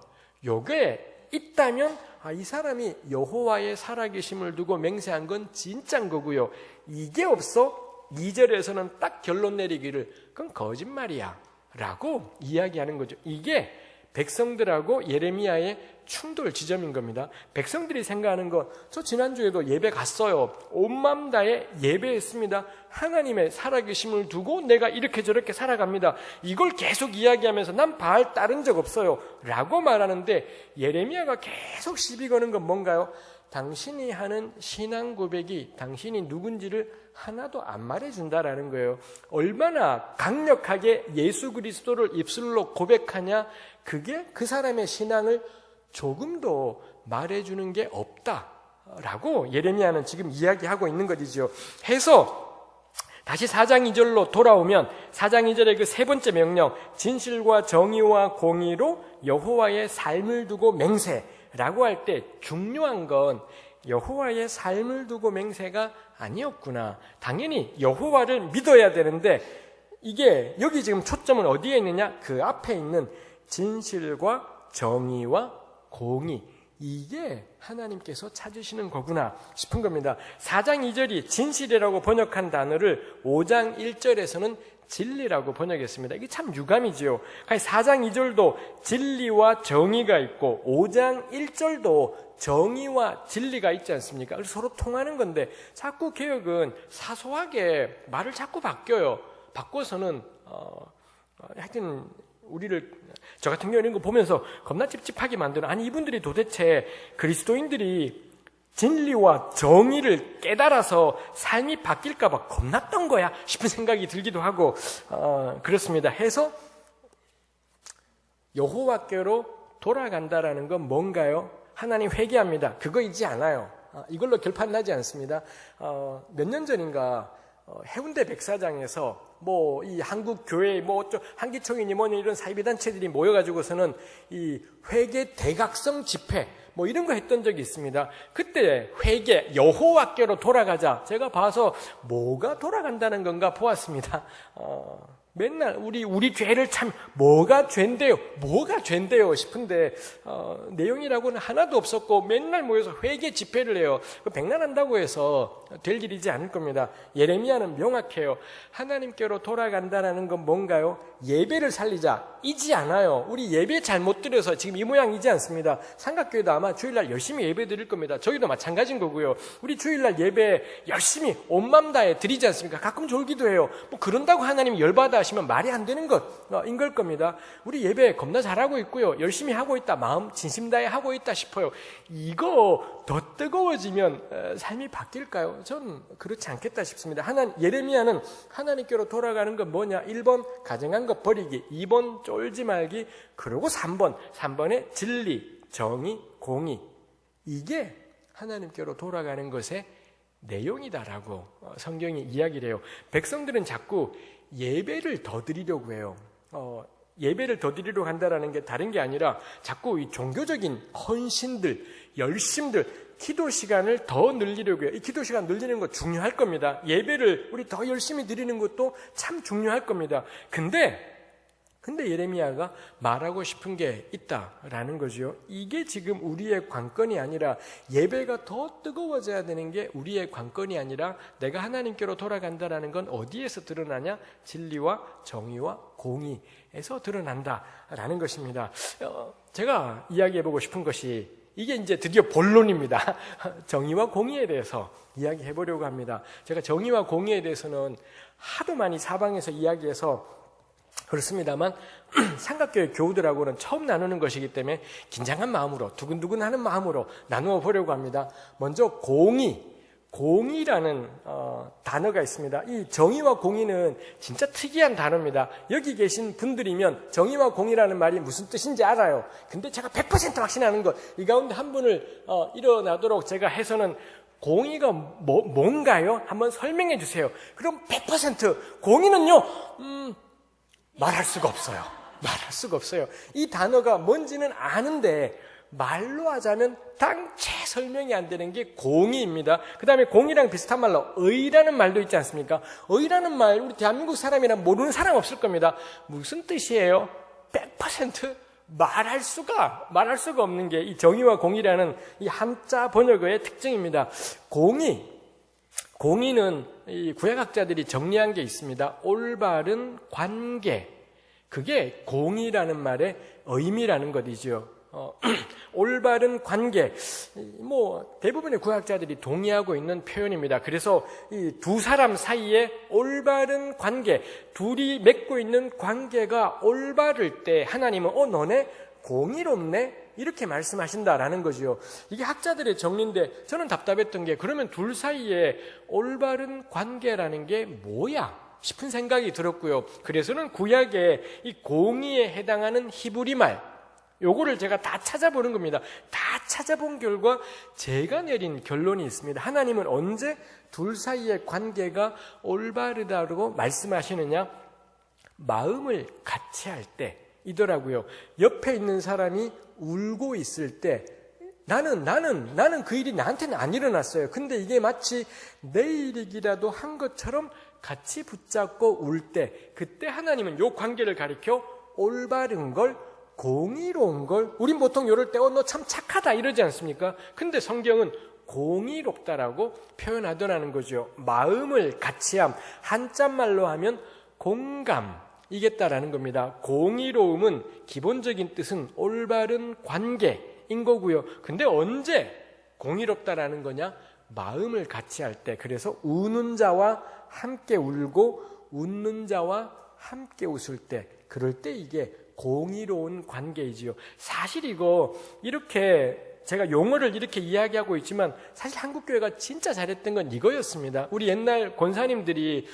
요게 있다면 이 사람이 여호와의 살아계심을 두고 맹세한 건 진짜인 거고요. 이게 없어 2절에서는 딱 결론 내리기를 그건 거짓말이야 라고 이야기하는 거죠. 이게 백성들하고 예레미야의 충돌 지점인 겁니다. 백성들이 생각하는 건 저 지난주에도 예배 갔어요. 온 마음 다해 예배했습니다. 하나님의 살아계심을 두고 내가 이렇게 저렇게 살아갑니다. 이걸 계속 이야기하면서 난 바알 따른 적 없어요 라고 말하는데 예레미야가 계속 시비 거는 건 뭔가요? 당신이 하는 신앙 고백이 당신이 누군지를 하나도 안 말해준다라는 거예요. 얼마나 강력하게 예수 그리스도를 입술로 고백하냐, 그게 그 사람의 신앙을 조금도 말해주는 게 없다라고 예레미야는 지금 이야기하고 있는 것이죠. 해서 다시 4장 2절로 돌아오면 4장 2절의 그 세 번째 명령, 진실과 정의와 공의로 여호와의 삶을 두고 맹세라고 할 때 중요한 건 여호와의 삶을 두고 맹세가 아니었구나. 당연히 여호와를 믿어야 되는데 이게 여기 지금 초점은 어디에 있느냐? 그 앞에 있는 진실과 정의와 공의, 이게 하나님께서 찾으시는 거구나 싶은 겁니다. 4장 2절이 진실이라고 번역한 단어를 5장 1절에서는 진리라고 번역했습니다. 이게 참 유감이지요. 4장 2절도 진리와 정의가 있고 5장 1절도 정의와 진리가 있지 않습니까? 그래서 서로 통하는 건데 자꾸 개역은 사소하게 말을 자꾸 바뀌어요. 바꿔서는 하여튼 저 같은 경우는 이거 보면서 겁나 찝찝하게 만드는, 아니 이분들이 도대체 그리스도인들이 진리와 정의를 깨달아서 삶이 바뀔까 봐 겁났던 거야 싶은 생각이 들기도 하고 그렇습니다. 해서 여호와께로 돌아간다라는 건 뭔가요? 하나님 회개합니다. 그거이지 않아요. 이걸로 결판 나지 않습니다. 몇 년 전인가 해운대 백사장에서 이 한국 교회 한기총이니 뭐니 이런 사이비 단체들이 모여가지고서는 이 회개 대각성 집회 이런 거 했던 적이 있습니다. 그때 회개 여호와께로 돌아가자. 제가 봐서 뭐가 돌아간다는 건가 보았습니다. 맨날 우리 죄를 참 뭐가 죄인데요 싶은데 내용이라고는 하나도 없었고 맨날 모여서 회개 집회를 해요. 백날한다고 해서 될 일이지 않을 겁니다. 예레미야는 명확해요. 하나님께로 돌아간다라는 건 뭔가요? 예배를 살리자 이지 않아요. 우리 예배 잘못 드려서 지금 이 모양이지 않습니다. 삼각교회도 아마 주일날 열심히 예배 드릴 겁니다. 저희도 마찬가지인 거고요. 우리 주일날 예배 열심히 온 맘 다해 드리지 않습니까? 가끔 졸기도 해요. 그런다고 하나님이 열받아 하시면 말이 안 되는 것인 걸 겁니다. 우리 예배 겁나 잘하고 있고요. 열심히 하고 있다. 마음 진심 다해 하고 있다 싶어요. 이거 더 뜨거워지면 삶이 바뀔까요? 전 그렇지 않겠다 싶습니다. 예레미야는 하나님께로 돌아가는 건 뭐냐? 1번 가정한 것 버리기, 2번 쫄지 말기, 그리고 3번에 진리, 정의, 공의. 이게 하나님께로 돌아가는 것의 내용이다라고 성경이 이야기를 해요. 백성들은 자꾸 예배를 더 드리려고 해요. 예배를 더 드리러 간다라는 게 다른 게 아니라 자꾸 이 종교적인 헌신들, 열심들, 기도 시간을 더 늘리려고 해요. 이 기도 시간 늘리는 거 중요할 겁니다. 예배를 우리 더 열심히 드리는 것도 참 중요할 겁니다. 근데 예레미야가 말하고 싶은 게 있다라는 거죠. 이게 지금 우리의 관건이 아니라 예배가 더 뜨거워져야 되는 게 우리의 관건이 아니라 내가 하나님께로 돌아간다라는 건 어디에서 드러나냐? 진리와 정의와 공의에서 드러난다라는 것입니다. 제가 이야기해보고 싶은 것이 이게 이제 드디어 본론입니다. 정의와 공의에 대해서 이야기해보려고 합니다. 제가 정의와 공의에 대해서는 하도 많이 사방에서 이야기해서 그렇습니다만 삼각교회 교우들하고는 처음 나누는 것이기 때문에 긴장한 마음으로 두근두근하는 마음으로 나누어 보려고 합니다. 먼저 공의라는 단어가 있습니다. 이 정의와 공의는 진짜 특이한 단어입니다. 여기 계신 분들이면 정의와 공의라는 말이 무슨 뜻인지 알아요. 근데 제가 100% 확신하는 것, 이 가운데 한 분을 일어나도록 제가 해서는 공의가 뭔가요? 한번 설명해 주세요. 그럼 100% 공의는요, 말할 수가 없어요. 말할 수가 없어요. 이 단어가 뭔지는 아는데 말로 하자면 당최 설명이 안 되는 게 공의입니다. 그 다음에 공의랑 비슷한 말로 의라는 말도 있지 않습니까? 의라는 말 우리 대한민국 사람이란 모르는 사람 없을 겁니다. 무슨 뜻이에요? 100% 말할 수가 없는 게 이 정의와 공의라는 이 한자 번역어의 특징입니다. 공의는 이 구약학자들이 정리한 게 있습니다. 올바른 관계. 그게 공의라는 말의 의미라는 것이죠. 올바른 관계. 대부분의 구약자들이 동의하고 있는 표현입니다. 그래서 이 두 사람 사이에 올바른 관계, 둘이 맺고 있는 관계가 올바를 때 하나님은 너네 공의롭네? 이렇게 말씀하신다라는 거죠. 이게 학자들의 정리인데 저는 답답했던 게 그러면 둘 사이에 올바른 관계라는 게 뭐야? 싶은 생각이 들었고요. 그래서는 구약의 이 공의에 해당하는 히브리 말, 요거를 제가 다 찾아보는 겁니다. 다 찾아본 결과 제가 내린 결론이 있습니다. 하나님은 언제 둘 사이의 관계가 올바르다고 말씀하시느냐? 마음을 같이 할 때이더라고요. 옆에 있는 사람이 울고 있을 때 나는 그 일이 나한테는 안 일어났어요. 근데 이게 마치 내 일이기라도 한 것처럼 같이 붙잡고 울 때, 그때 하나님은 요 관계를 가리켜 올바른 걸, 공의로운 걸, 우린 보통 이럴 때 너 참 착하다 이러지 않습니까? 근데 성경은 공의롭다라고 표현하더라는 거죠. 마음을 같이함, 한자말로 하면 공감이겠다라는 겁니다. 공의로움은 기본적인 뜻은 올바른 관계인 거고요. 근데 언제 공의롭다라는 거냐? 마음을 같이 할 때. 그래서 우는 자와 함께 울고 웃는 자와 함께 웃을 때, 그럴 때 이게 공의로운 관계이지요. 사실 이거 이렇게 제가 용어를 이렇게 이야기하고 있지만 사실 한국교회가 진짜 잘했던 건 이거였습니다. 우리 옛날 권사님들이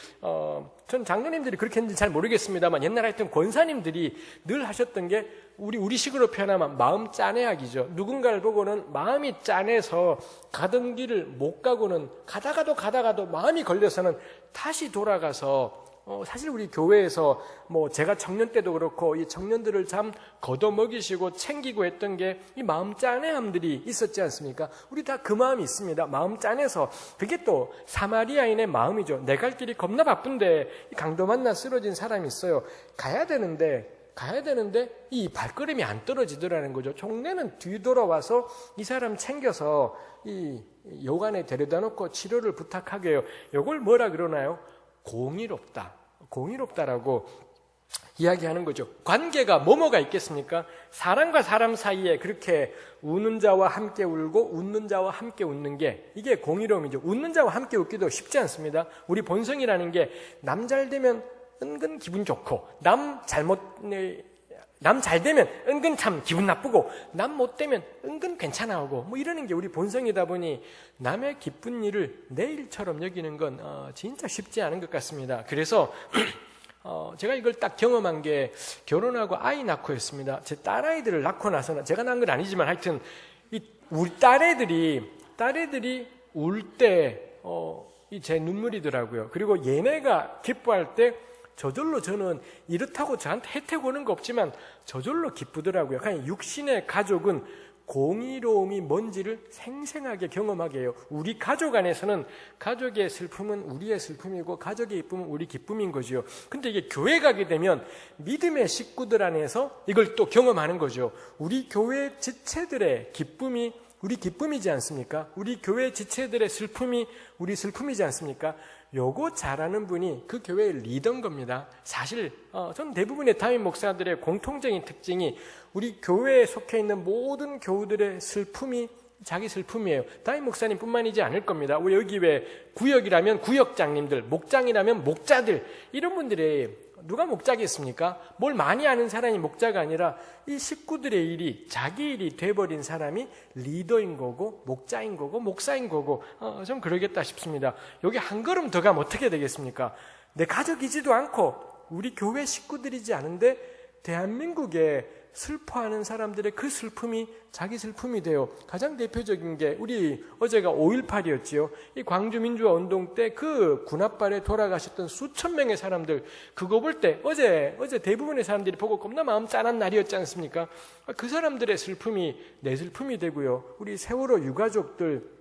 전 장로님들이 그렇게 했는지 잘 모르겠습니다만 옛날에 했던 권사님들이 늘 하셨던 게 우리식으로 표현하면 마음 짠해하기죠. 누군가를 보고는 마음이 짠해서 가던 길을 못 가고는 가다가도 마음이 걸려서는 다시 돌아가서 사실 우리 교회에서 제가 청년 때도 그렇고 이 청년들을 참 걷어먹이시고 챙기고 했던 게 이 마음 짠해함들이 있었지 않습니까? 우리 다 그 마음이 있습니다. 마음 짠해서. 그게 또 사마리아인의 마음이죠. 내 갈 길이 겁나 바쁜데 강도 만나 쓰러진 사람이 있어요. 가야 되는데 이 발걸음이 안 떨어지더라는 거죠. 종래는 뒤돌아와서 이 사람 챙겨서 이 요관에 데려다 놓고 치료를 부탁하게 해요. 이걸 뭐라 그러나요? 공의롭다라고 이야기하는 거죠. 관계가 뭐가 있겠습니까? 사람과 사람 사이에 그렇게 우는 자와 함께 울고 웃는 자와 함께 웃는 게 이게 공의로움이죠. 웃는 자와 함께 웃기도 쉽지 않습니다. 우리 본성이라는 게 남 잘 되면 은근 기분 좋고 남 잘 되면 은근 참 기분 나쁘고 남 못 되면 은근 괜찮아하고 이러는 게 우리 본성이다 보니 남의 기쁜 일을 내 일처럼 여기는 건 진짜 쉽지 않은 것 같습니다. 그래서 제가 이걸 딱 경험한 게 결혼하고 아이 낳고였습니다. 제 딸아이들을 낳고 나서는 제가 낳은 건 아니지만 하여튼 우리 딸애들이 울 때 제 눈물이더라고요. 그리고 얘네가 기뻐할 때 저절로 저는 이렇다고 저한테 혜택 오는 거 없지만 저절로 기쁘더라고요. 그냥 육신의 가족은 공의로움이 뭔지를 생생하게 경험하게 해요. 우리 가족 안에서는 가족의 슬픔은 우리의 슬픔이고 가족의 기쁨은 우리 기쁨인 거죠. 근데 이게 교회 가게 되면 믿음의 식구들 안에서 이걸 또 경험하는 거죠. 우리 교회 지체들의 기쁨이 우리 기쁨이지 않습니까? 우리 교회 지체들의 슬픔이 우리 슬픔이지 않습니까? 요거 잘하는 분이 그 교회의 리더인 겁니다. 사실 전 대부분의 담임 목사들의 공통적인 특징이 우리 교회에 속해 있는 모든 교우들의 슬픔이 자기 슬픔이에요. 담임 목사님뿐만이지 않을 겁니다. 우리 여기 왜 구역이라면 구역장님들, 목장이라면 목자들, 이런 분들이 누가 목자겠습니까? 뭘 많이 아는 사람이 목자가 아니라 이 식구들의 일이 자기 일이 돼버린 사람이 리더인 거고 목자인 거고 목사인 거고 좀 그러겠다 싶습니다. 여기 한 걸음 더 가면 어떻게 되겠습니까? 내 가족이지도 않고 우리 교회 식구들이지 않은데 대한민국에 슬퍼하는 사람들의 그 슬픔이 자기 슬픔이 돼요. 가장 대표적인 게 우리 어제가 5.18이었지요. 이 광주민주화운동 때 그 군합발에 돌아가셨던 수천 명의 사람들, 그거 볼 때 어제 대부분의 사람들이 보고 겁나 마음 짠한 날이었지 않습니까? 그 사람들의 슬픔이 내 슬픔이 되고요. 우리 세월호 유가족들,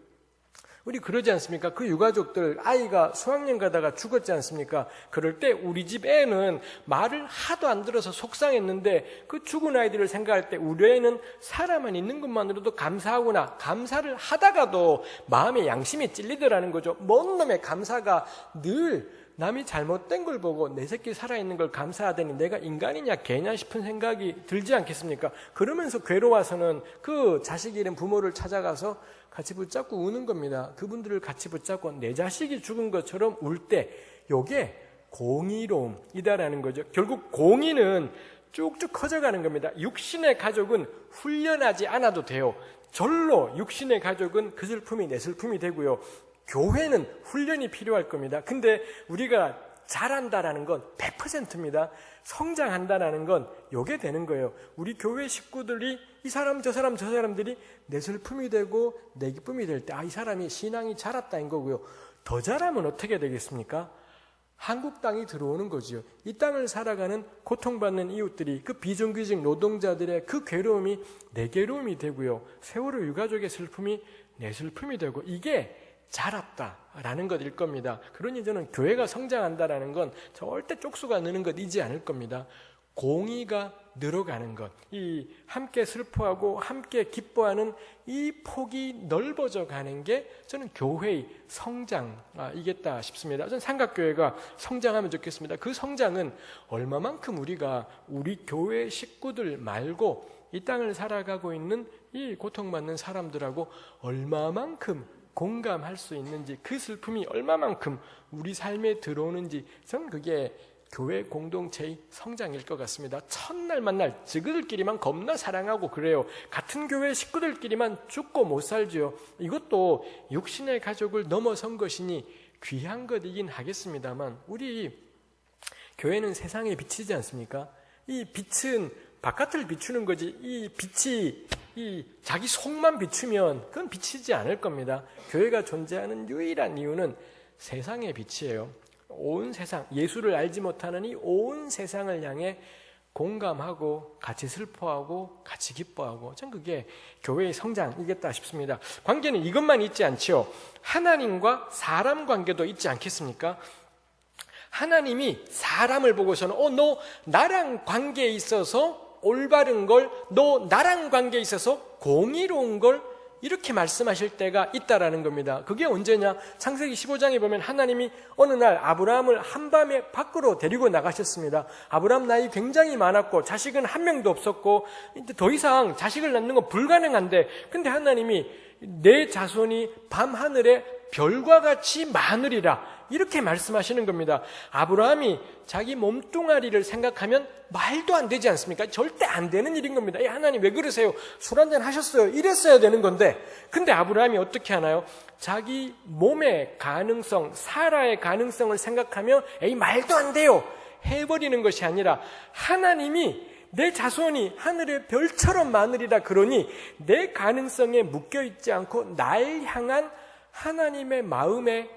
우리 그러지 않습니까? 그 유가족들 아이가 수학여행 가다가 죽었지 않습니까? 그럴 때 우리 집 애는 말을 하도 안 들어서 속상했는데 그 죽은 아이들을 생각할 때 우리 애는 살아만 있는 것만으로도 감사하구나. 감사를 하다가도 마음의 양심이 찔리더라는 거죠. 먼 놈의 감사가 늘 남이 잘못된 걸 보고 내 새끼 살아있는 걸 감사하더니 내가 인간이냐 개냐 싶은 생각이 들지 않겠습니까? 그러면서 괴로워서는 그 자식 잃은 부모를 찾아가서 같이 붙잡고 우는 겁니다. 그분들을 같이 붙잡고 내 자식이 죽은 것처럼 울 때 이게 공의로움이다라는 거죠. 결국 공의는 쭉쭉 커져가는 겁니다. 육신의 가족은 훈련하지 않아도 돼요. 절로 육신의 가족은 그 슬픔이 내 슬픔이 되고요. 교회는 훈련이 필요할 겁니다. 근데 우리가 잘한다라는 건 100%입니다. 성장한다라는 건 요게 되는 거예요. 우리 교회 식구들이 이 사람 저 사람들이 내 슬픔이 되고 내 기쁨이 될 때 이 사람이 신앙이 자랐다는 거고요. 더 자라면 어떻게 되겠습니까? 한국 땅이 들어오는 거지요. 이 땅을 살아가는 고통받는 이웃들이 그 비정규직 노동자들의 그 괴로움이 내 괴로움이 되고요. 세월호 유가족의 슬픔이 내 슬픔이 되고 이게 자랐다라는 것일 겁니다. 그러니 저는 교회가 성장한다라는 건 절대 쪽수가 느는 것이지 않을 겁니다. 공의가 늘어가는 것, 이 함께 슬퍼하고 함께 기뻐하는 이 폭이 넓어져 가는 게 저는 교회의 성장이겠다 싶습니다. 저는 삼각교회가 성장하면 좋겠습니다. 그 성장은 얼마만큼 우리가 우리 교회 식구들 말고 이 땅을 살아가고 있는 이 고통받는 사람들하고 얼마만큼 공감할 수 있는지, 그 슬픔이 얼마만큼 우리 삶에 들어오는지, 저는 그게 교회 공동체의 성장일 것 같습니다. 첫날 만날 저그들끼리만 겁나 사랑하고 그래요. 같은 교회 식구들끼리만 죽고 못 살죠. 이것도 육신의 가족을 넘어선 것이니 귀한 것이긴 하겠습니다만 우리 교회는 세상에 비치지 않습니까? 이 빛은 바깥을 비추는 거지 이 빛이 이 자기 속만 비추면 그건 비치지 않을 겁니다. 교회가 존재하는 유일한 이유는 세상의 빛이에요. 온 세상, 예수를 알지 못하는 이 온 세상을 향해 공감하고 같이 슬퍼하고 같이 기뻐하고, 전 그게 교회의 성장이겠다 싶습니다. 관계는 이것만 있지 않지요. 하나님과 사람 관계도 있지 않겠습니까? 하나님이 사람을 보고서는 너 나랑 관계에 있어서 올바른 걸, 너 나랑 관계에 있어서 공의로운 걸 이렇게 말씀하실 때가 있다라는 겁니다. 그게 언제냐? 창세기 15장에 보면 하나님이 어느 날 아브라함을 한밤에 밖으로 데리고 나가셨습니다. 아브라함 나이 굉장히 많았고 자식은 한 명도 없었고 더 이상 자식을 낳는 건 불가능한데, 근데 하나님이 내 자손이 밤하늘에 별과 같이 많으리라 이렇게 말씀하시는 겁니다. 아브라함이 자기 몸뚱아리를 생각하면 말도 안 되지 않습니까? 절대 안 되는 일인 겁니다. 하나님 왜 그러세요? 술 한잔 하셨어요. 이랬어야 되는 건데, 근데 아브라함이 어떻게 하나요? 자기 몸의 가능성, 사라의 가능성을 생각하며 말도 안 돼요 해버리는 것이 아니라, 하나님이 내 자손이 하늘의 별처럼 많으리라 그러니 내 가능성에 묶여있지 않고 날 향한 하나님의 마음에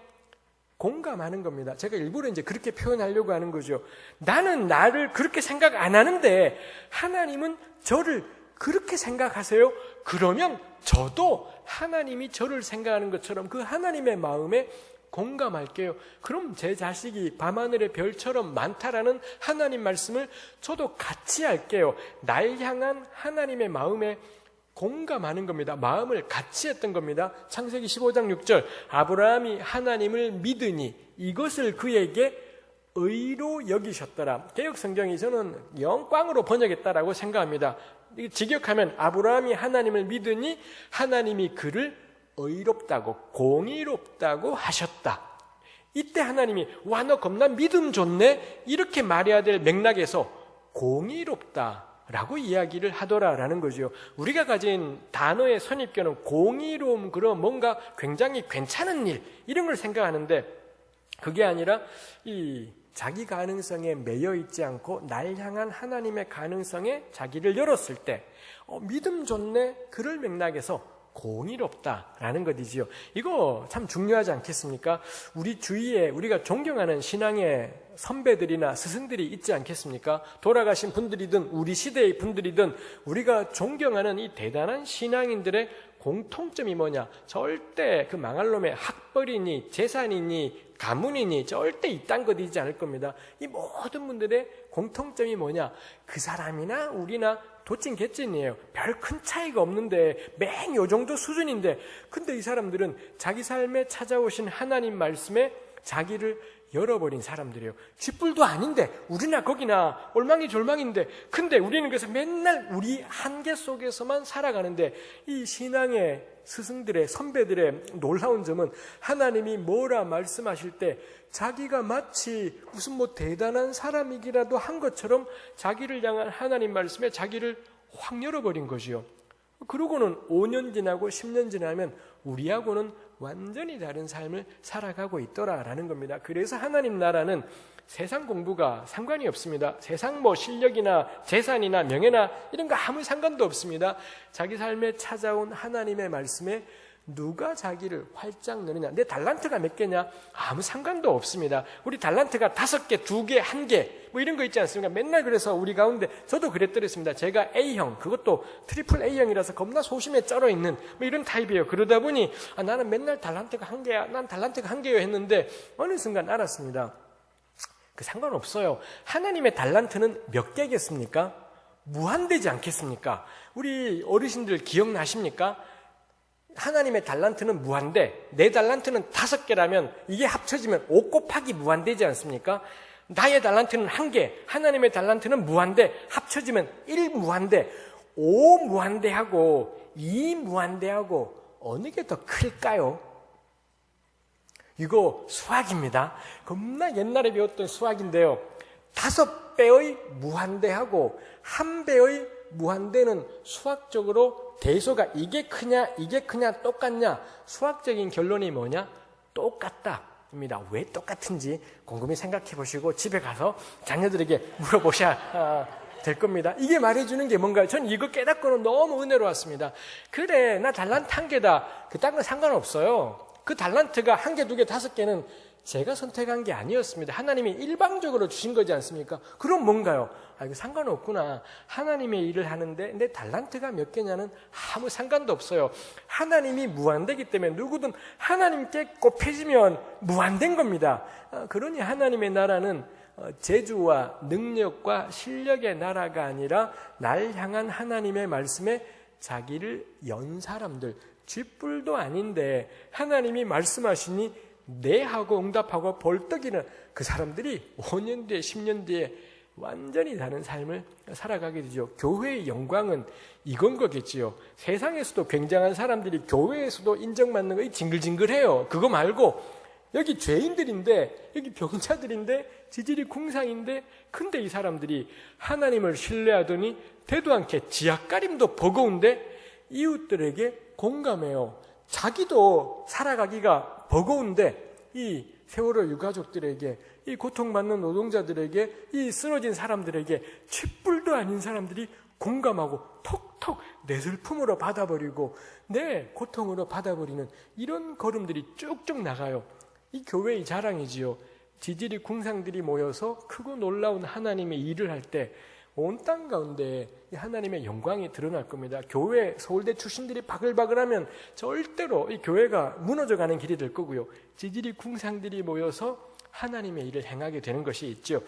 공감하는 겁니다. 제가 일부러 이제 그렇게 표현하려고 하는 거죠. 나는 나를 그렇게 생각 안 하는데 하나님은 저를 그렇게 생각하세요? 그러면 저도 하나님이 저를 생각하는 것처럼 그 하나님의 마음에 공감할게요. 그럼 제 자식이 밤하늘의 별처럼 많다라는 하나님 말씀을 저도 같이 할게요. 날 향한 하나님의 마음에 공감하는 겁니다. 마음을 같이 했던 겁니다. 창세기 15장 6절 아브라함이 하나님을 믿으니 이것을 그에게 의로 여기셨더라. 개역성경이 저는 영광으로 번역했다라고 생각합니다. 직역하면 아브라함이 하나님을 믿으니 하나님이 그를 의롭다고 공의롭다고 하셨다. 이때 하나님이 와 너 겁나 믿음 좋네 이렇게 말해야 될 맥락에서 공의롭다라고 이야기를 하더라라는 거죠. 우리가 가진 단어의 선입견은 공의로움 그런 뭔가 굉장히 괜찮은 일 이런 걸 생각하는데 그게 아니라 이 자기 가능성에 매여 있지 않고 날 향한 하나님의 가능성에 자기를 열었을 때 믿음 좋네 그럴 맥락에서 공의롭다라는 것이지요. 이거 참 중요하지 않겠습니까? 우리 주위에 우리가 존경하는 신앙의 선배들이나 스승들이 있지 않겠습니까? 돌아가신 분들이든 우리 시대의 분들이든 우리가 존경하는 이 대단한 신앙인들의 공통점이 뭐냐? 절대 그 망할 놈의 학벌이니 재산이니 가문이니 절대 이딴 것이지 않을 겁니다. 이 모든 분들의 공통점이 뭐냐? 그 사람이나 우리나 도찐 개찐이에요. 별 큰 차이가 없는데 맹 요 정도 수준인데 근데 이 사람들은 자기 삶에 찾아오신 하나님 말씀에 자기를 열어버린 사람들이에요. 쥐뿔도 아닌데 우리나 거기나 올망이 졸망인데 근데 우리는 그래서 맨날 우리 한계 속에서만 살아가는데 이 신앙의 스승들의 선배들의 놀라운 점은 하나님이 뭐라 말씀하실 때 자기가 마치 무슨 뭐 대단한 사람이기라도 한 것처럼 자기를 향한 하나님 말씀에 자기를 확 열어버린 것이요. 그러고는 5년 지나고 10년 지나면 우리하고는 완전히 다른 삶을 살아가고 있더라라는 겁니다. 그래서 하나님 나라는 세상 공부가 상관이 없습니다. 세상 뭐 실력이나 재산이나 명예나 이런 거 아무 상관도 없습니다. 자기 삶에 찾아온 하나님의 말씀에 누가 자기를 활짝 여느냐. 내 달란트가 몇 개냐? 아무 상관도 없습니다. 우리 달란트가 5개, 2개, 1개 뭐 이런 거 있지 않습니까? 맨날 그래서 우리 가운데 저도 그랬더랬습니다. 제가 A형, 그것도 트리플 A형이라서 겁나 소심에 쩔어 있는 뭐 이런 타입이에요. 그러다 보니 나는 맨날 달란트가 1개야. 난 달란트가 1개요 했는데 어느 순간 알았습니다. 그 상관없어요. 하나님의 달란트는 몇 개겠습니까? 무한되지 않겠습니까? 우리 어르신들 기억나십니까? 하나님의 달란트는 무한대, 내 달란트는 5개라면 이게 합쳐지면 5 곱하기 무한대지 않습니까? 나의 달란트는 1개, 하나님의 달란트는 무한대, 합쳐지면 1 무한대, 5 무한대하고 2 무한대하고 어느 게 더 클까요? 이거 수학입니다. 겁나 옛날에 배웠던 수학인데요. 5배의 무한대하고 1배의 무한대는 수학적으로 대소가 이게 크냐 똑같냐 수학적인 결론이 뭐냐? 똑같다입니다. 왜 똑같은지 곰곰이 생각해 보시고 집에 가서 자녀들에게 물어보셔야 될 겁니다. 이게 말해주는 게 뭔가요? 전 이거 깨닫고는 너무 은혜로웠습니다. 그래 나 달란트 1개다 그딴 건 상관없어요. 그 달란트가 1개, 2개, 5개는 제가 선택한 게 아니었습니다. 하나님이 일방적으로 주신 거지 않습니까? 그럼 뭔가요? 이거 상관없구나. 하나님의 일을 하는데 내 달란트가 몇 개냐는 아무 상관도 없어요. 하나님이 무한되기 때문에 누구든 하나님께 곱해지면 무한된 겁니다. 그러니 하나님의 나라는 재주와 능력과 실력의 나라가 아니라 날 향한 하나님의 말씀에 자기를 연 사람들, 쥐뿔도 아닌데 하나님이 말씀하시니 네 하고 응답하고 벌떡이는 그 사람들이 5년 뒤에 10년 뒤에 완전히 다른 삶을 살아가게 되죠. 교회의 영광은 이건 거겠지요. 세상에서도 굉장한 사람들이 교회에서도 인정받는 거 징글징글해요. 그거 말고 여기 죄인들인데 여기 병자들인데 지질이 궁상인데 근데 이 사람들이 하나님을 신뢰하더니 대도 않게 지약가림도 버거운데 이웃들에게 공감해요. 자기도 살아가기가 버거운데 이 세월호 유가족들에게 이 고통받는 노동자들에게 이 쓰러진 사람들에게 쥐뿔도 아닌 사람들이 공감하고 톡톡 내 슬픔으로 받아버리고 내 고통으로 받아버리는 이런 걸음들이 쭉쭉 나가요. 이 교회의 자랑이지요. 지질이 궁상들이 모여서 크고 놀라운 하나님의 일을 할 때 온 땅 가운데 하나님의 영광이 드러날 겁니다. 교회 서울대 출신들이 바글바글하면 절대로 이 교회가 무너져가는 길이 될 거고요. 지질이 궁상들이 모여서 하나님의 일을 행하게 되는 것이 있죠.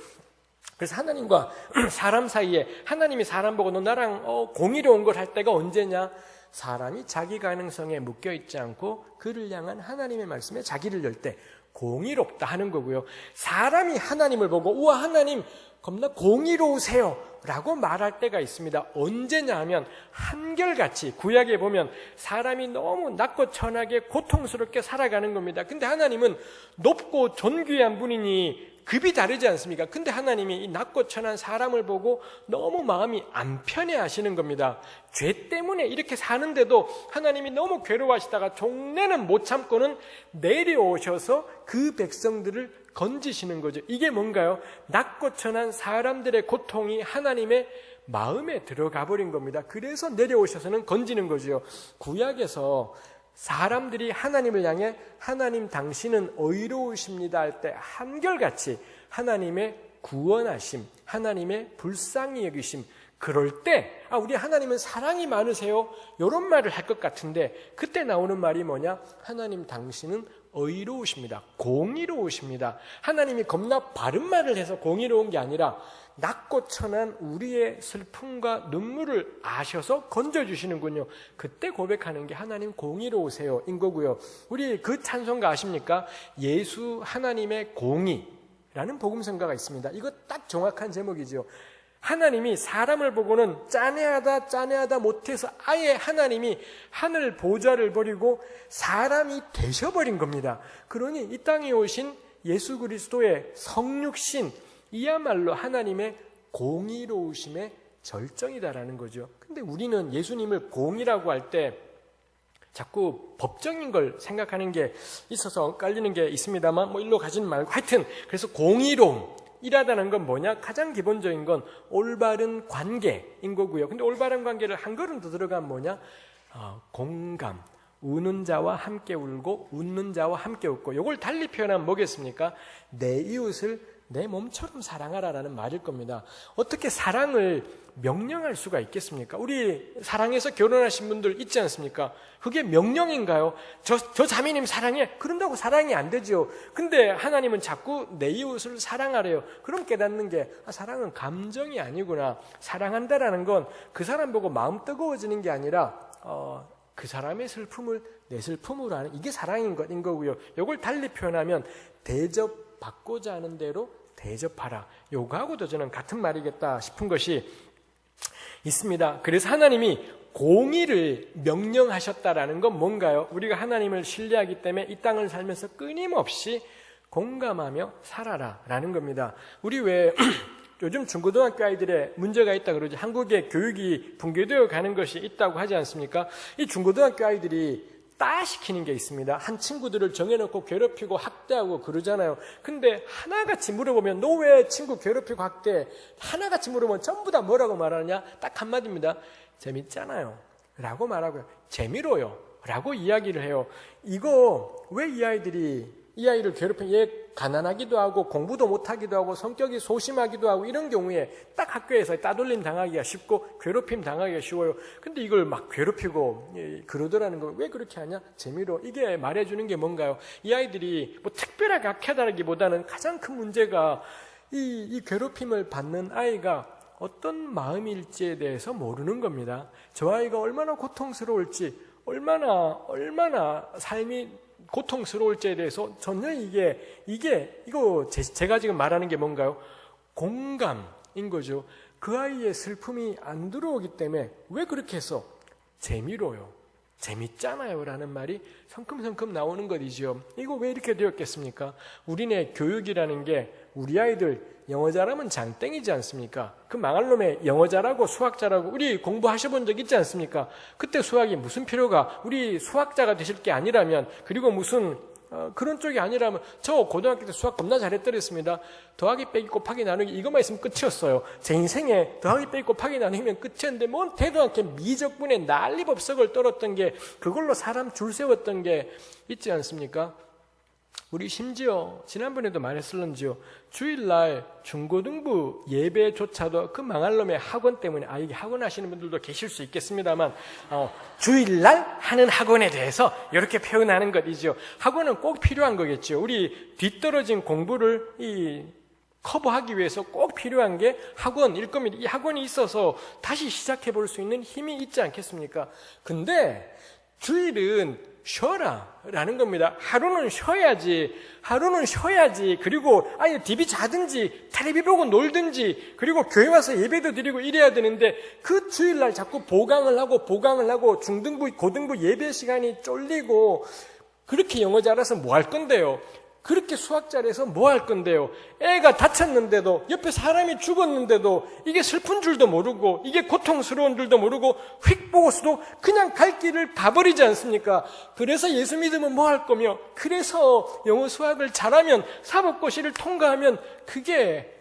그래서 하나님과 사람 사이에 하나님이 사람 보고 너 나랑 공의로운 걸 할 때가 언제냐? 사람이 자기 가능성에 묶여있지 않고 그를 향한 하나님의 말씀에 자기를 열 때 공의롭다 하는 거고요. 사람이 하나님을 보고 우와 하나님 겁나 공의로우세요 라고 말할 때가 있습니다. 언제냐 하면 한결같이 구약에 보면 사람이 너무 낮고 천하게 고통스럽게 살아가는 겁니다. 근데 하나님은 높고 존귀한 분이니 급이 다르지 않습니까? 근데 하나님이 이 낮고 천한 사람을 보고 너무 마음이 안 편해 하시는 겁니다. 죄 때문에 이렇게 사는데도 하나님이 너무 괴로워하시다가 종래는 못 참고는 내려오셔서 그 백성들을 건지시는 거죠. 이게 뭔가요? 낮고 천한 사람들의 고통이 하나님의 마음에 들어가 버린 겁니다. 그래서 내려오셔서는 건지는 거죠. 구약에서 사람들이 하나님을 향해 하나님 당신은 의로우십니다 할 때 한결같이 하나님의 구원하심, 하나님의 불쌍히 여기심, 그럴 때 우리 하나님은 사랑이 많으세요 이런 말을 할 것 같은데 그때 나오는 말이 뭐냐? 하나님 당신은 의로우십니다. 공의로우십니다. 하나님이 겁나 바른 말을 해서 공의로운 게 아니라 낮고 천한 우리의 슬픔과 눈물을 아셔서 건져주시는군요. 그때 고백하는 게 하나님 공의로우세요 인 거고요. 우리 그 찬송가 아십니까? 예수 하나님의 공의라는 복음성가가 있습니다. 이거 딱 정확한 제목이죠. 하나님이 사람을 보고는 짠해하다 못해서 아예 하나님이 하늘 보좌를 버리고 사람이 되셔버린 겁니다. 그러니 이 땅에 오신 예수 그리스도의 성육신 이야말로 하나님의 공의로우심의 절정이다라는 거죠. 근데 우리는 예수님을 공의라고 할 때 자꾸 법정인 걸 생각하는 게 있어서 엇갈리는 게 있습니다만 일로 가지는 말고 하여튼 그래서 공의로움이라는 건 뭐냐? 가장 기본적인 건 올바른 관계인 거고요. 근데 올바른 관계를 한 걸음 더 들어가면 뭐냐? 공감. 우는 자와 함께 울고 웃는 자와 함께 웃고 이걸 달리 표현하면 뭐겠습니까? 내 이웃을 내 몸처럼 사랑하라라는 말일 겁니다. 어떻게 사랑을 명령할 수가 있겠습니까? 우리 사랑해서 결혼하신 분들 있지 않습니까? 그게 명령인가요? 저 자매님 사랑해. 그런다고 사랑이 안 되죠. 근데 하나님은 자꾸 내 이웃을 사랑하래요. 그럼 깨닫는 게 사랑은 감정이 아니구나. 사랑한다라는 건 그 사람 보고 마음 뜨거워지는 게 아니라 그 사람의 슬픔을 내 슬픔으로 하는 이게 사랑인 것인 거고요. 이걸 달리 표현하면 대접받고자 하는 대로 대접하라. 요거하고도 저는 같은 말이겠다 싶은 것이 있습니다. 그래서 하나님이 공의를 명령하셨다라는 건 뭔가요? 우리가 하나님을 신뢰하기 때문에 이 땅을 살면서 끊임없이 공감하며 살아라라는 겁니다. 우리 왜 요즘 중고등학교 아이들의 문제가 있다 그러지 한국의 교육이 붕괴되어 가는 것이 있다고 하지 않습니까? 이 중고등학교 아이들이 따시키는 게 있습니다. 한 친구들을 정해놓고 괴롭히고 학대하고 그러잖아요. 근데 하나같이 물어보면 너 왜 친구 괴롭히고 학대해? 하나같이 물어보면 전부 다 뭐라고 말하느냐? 딱 한마디입니다. 재밌잖아요 라고 말하고요. 재미로요 라고 이야기를 해요. 이거 왜 이 아이를 괴롭히면 얘 가난하기도 하고 공부도 못하기도 하고 성격이 소심하기도 하고 이런 경우에 딱 학교에서 따돌림 당하기가 쉽고 괴롭힘 당하기가 쉬워요. 근데 이걸 막 괴롭히고 그러더라는 거 왜 그렇게 하냐? 재미로. 이게 말해주는 게 뭔가요? 이 아이들이 뭐 특별하게 악하다기보다는 가장 큰 문제가 이 괴롭힘을 받는 아이가 어떤 마음일지에 대해서 모르는 겁니다. 저 아이가 얼마나 고통스러울지 얼마나 삶이 고통스러울지에 대해서 전혀 이거 제가 지금 말하는 게 뭔가요? 공감인 거죠. 그 아이의 슬픔이 안 들어오기 때문에 왜 그렇게 해서 재미로요, 재밌잖아요 라는 말이 성큼성큼 나오는 것이죠. 이거 왜 이렇게 되었겠습니까? 우리네 교육이라는 게 우리 아이들 영어 잘하면 장땡이지 않습니까? 그 망할 놈의 영어 잘하고 수학 잘하고 우리 공부하셔본 적 있지 않습니까? 그때 수학이 무슨 필요가 우리 수학자가 되실 게 아니라면 그리고 무슨 그런 쪽이 아니라면 저 고등학교 때 수학 겁나 잘했더랬습니다. 더하기 빼기 곱하기 나누기 이것만 있으면 끝이었어요. 제 인생에 더하기 빼기 곱하기 나누기면 끝이었는데 뭔 대도 않게 미적분에 난리법석을 떨었던 게 그걸로 사람 줄 세웠던 게 있지 않습니까? 우리 심지어 지난번에도 말했을런지요. 주일날 중고등부 예배조차도 그 망할 놈의 학원 때문에, 이게 학원 하시는 분들도 계실 수 있겠습니다만, 주일날 하는 학원에 대해서 이렇게 표현하는 것이죠. 학원은 꼭 필요한 거겠죠. 우리 뒤떨어진 공부를 커버하기 위해서 꼭 필요한 게 학원일 겁니다. 이 학원이 있어서 다시 시작해 볼 수 있는 힘이 있지 않겠습니까? 근데 주일은 쉬어라 라는 겁니다. 하루는 쉬어야지. 그리고 아예 TV 자든지 텔레비 보고 놀든지, 그리고 교회 와서 예배도 드리고 이래야 되는데, 그 주일날 자꾸 보강을 하고 중등부 고등부 예배 시간이 쫄리고, 그렇게 영어 잘해서 뭐 할 건데요? 그렇게 수학 잘해서 뭐 할 건데요? 애가 다쳤는데도, 옆에 사람이 죽었는데도, 이게 슬픈 줄도 모르고, 이게 고통스러운 줄도 모르고, 휙 보고서도 그냥 갈 길을 봐버리지 않습니까? 그래서 예수 믿으면 뭐 할 거며, 그래서 영어 수학을 잘하면, 사법고시를 통과하면, 그게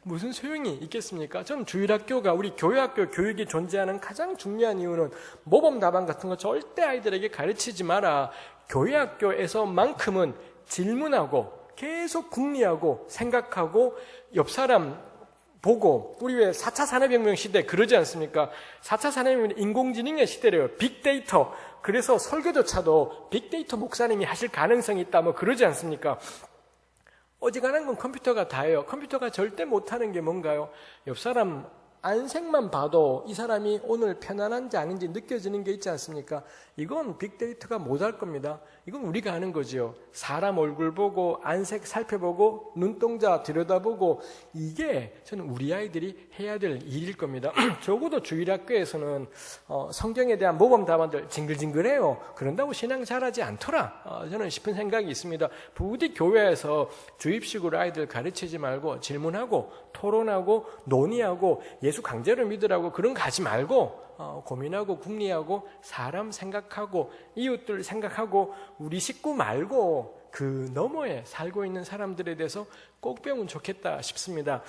무슨 소용이 있겠습니까? 저는 주일학교가 우리 교회학교 교육이 존재하는 가장 중요한 이유는, 모범 답안 같은 거 절대 아이들에게 가르치지 마라. 교회학교에서만큼은 질문하고 계속 궁리하고 생각하고 옆 사람 보고, 우리 왜 4차 산업혁명 시대 그러지 않습니까? 4차 산업혁명 인공지능의 시대래요. 빅데이터. 그래서 설교조차도 빅데이터 목사님이 하실 가능성이 있다 뭐 그러지 않습니까? 어지간한 건 컴퓨터가 다예요. 컴퓨터가 절대 못하는 게 뭔가요? 옆 사람 안색만 봐도 이 사람이 오늘 편안한지 아닌지 느껴지는 게 있지 않습니까? 이건 빅데이터가 못할 겁니다. 이건 우리가 하는 거지요. 사람 얼굴 보고 안색 살펴보고 눈동자 들여다보고, 이게 저는 우리 아이들이 해야 될 일일 겁니다. 적어도 주일학교에서는 성경에 대한 모범 답안들 징글징글해요. 그런다고 신앙 잘하지 않더라, 저는 싶은 생각이 있습니다. 부디 교회에서 주입식으로 아이들 가르치지 말고 질문하고 토론하고 논의하고 예수 강제로 믿으라고 그런 거 하지 말고, 고민하고 궁리하고 사람 생각하고 이웃들 생각하고 우리 식구 말고 그 너머에 살고 있는 사람들에 대해서 꼭 배우면 좋겠다 싶습니다.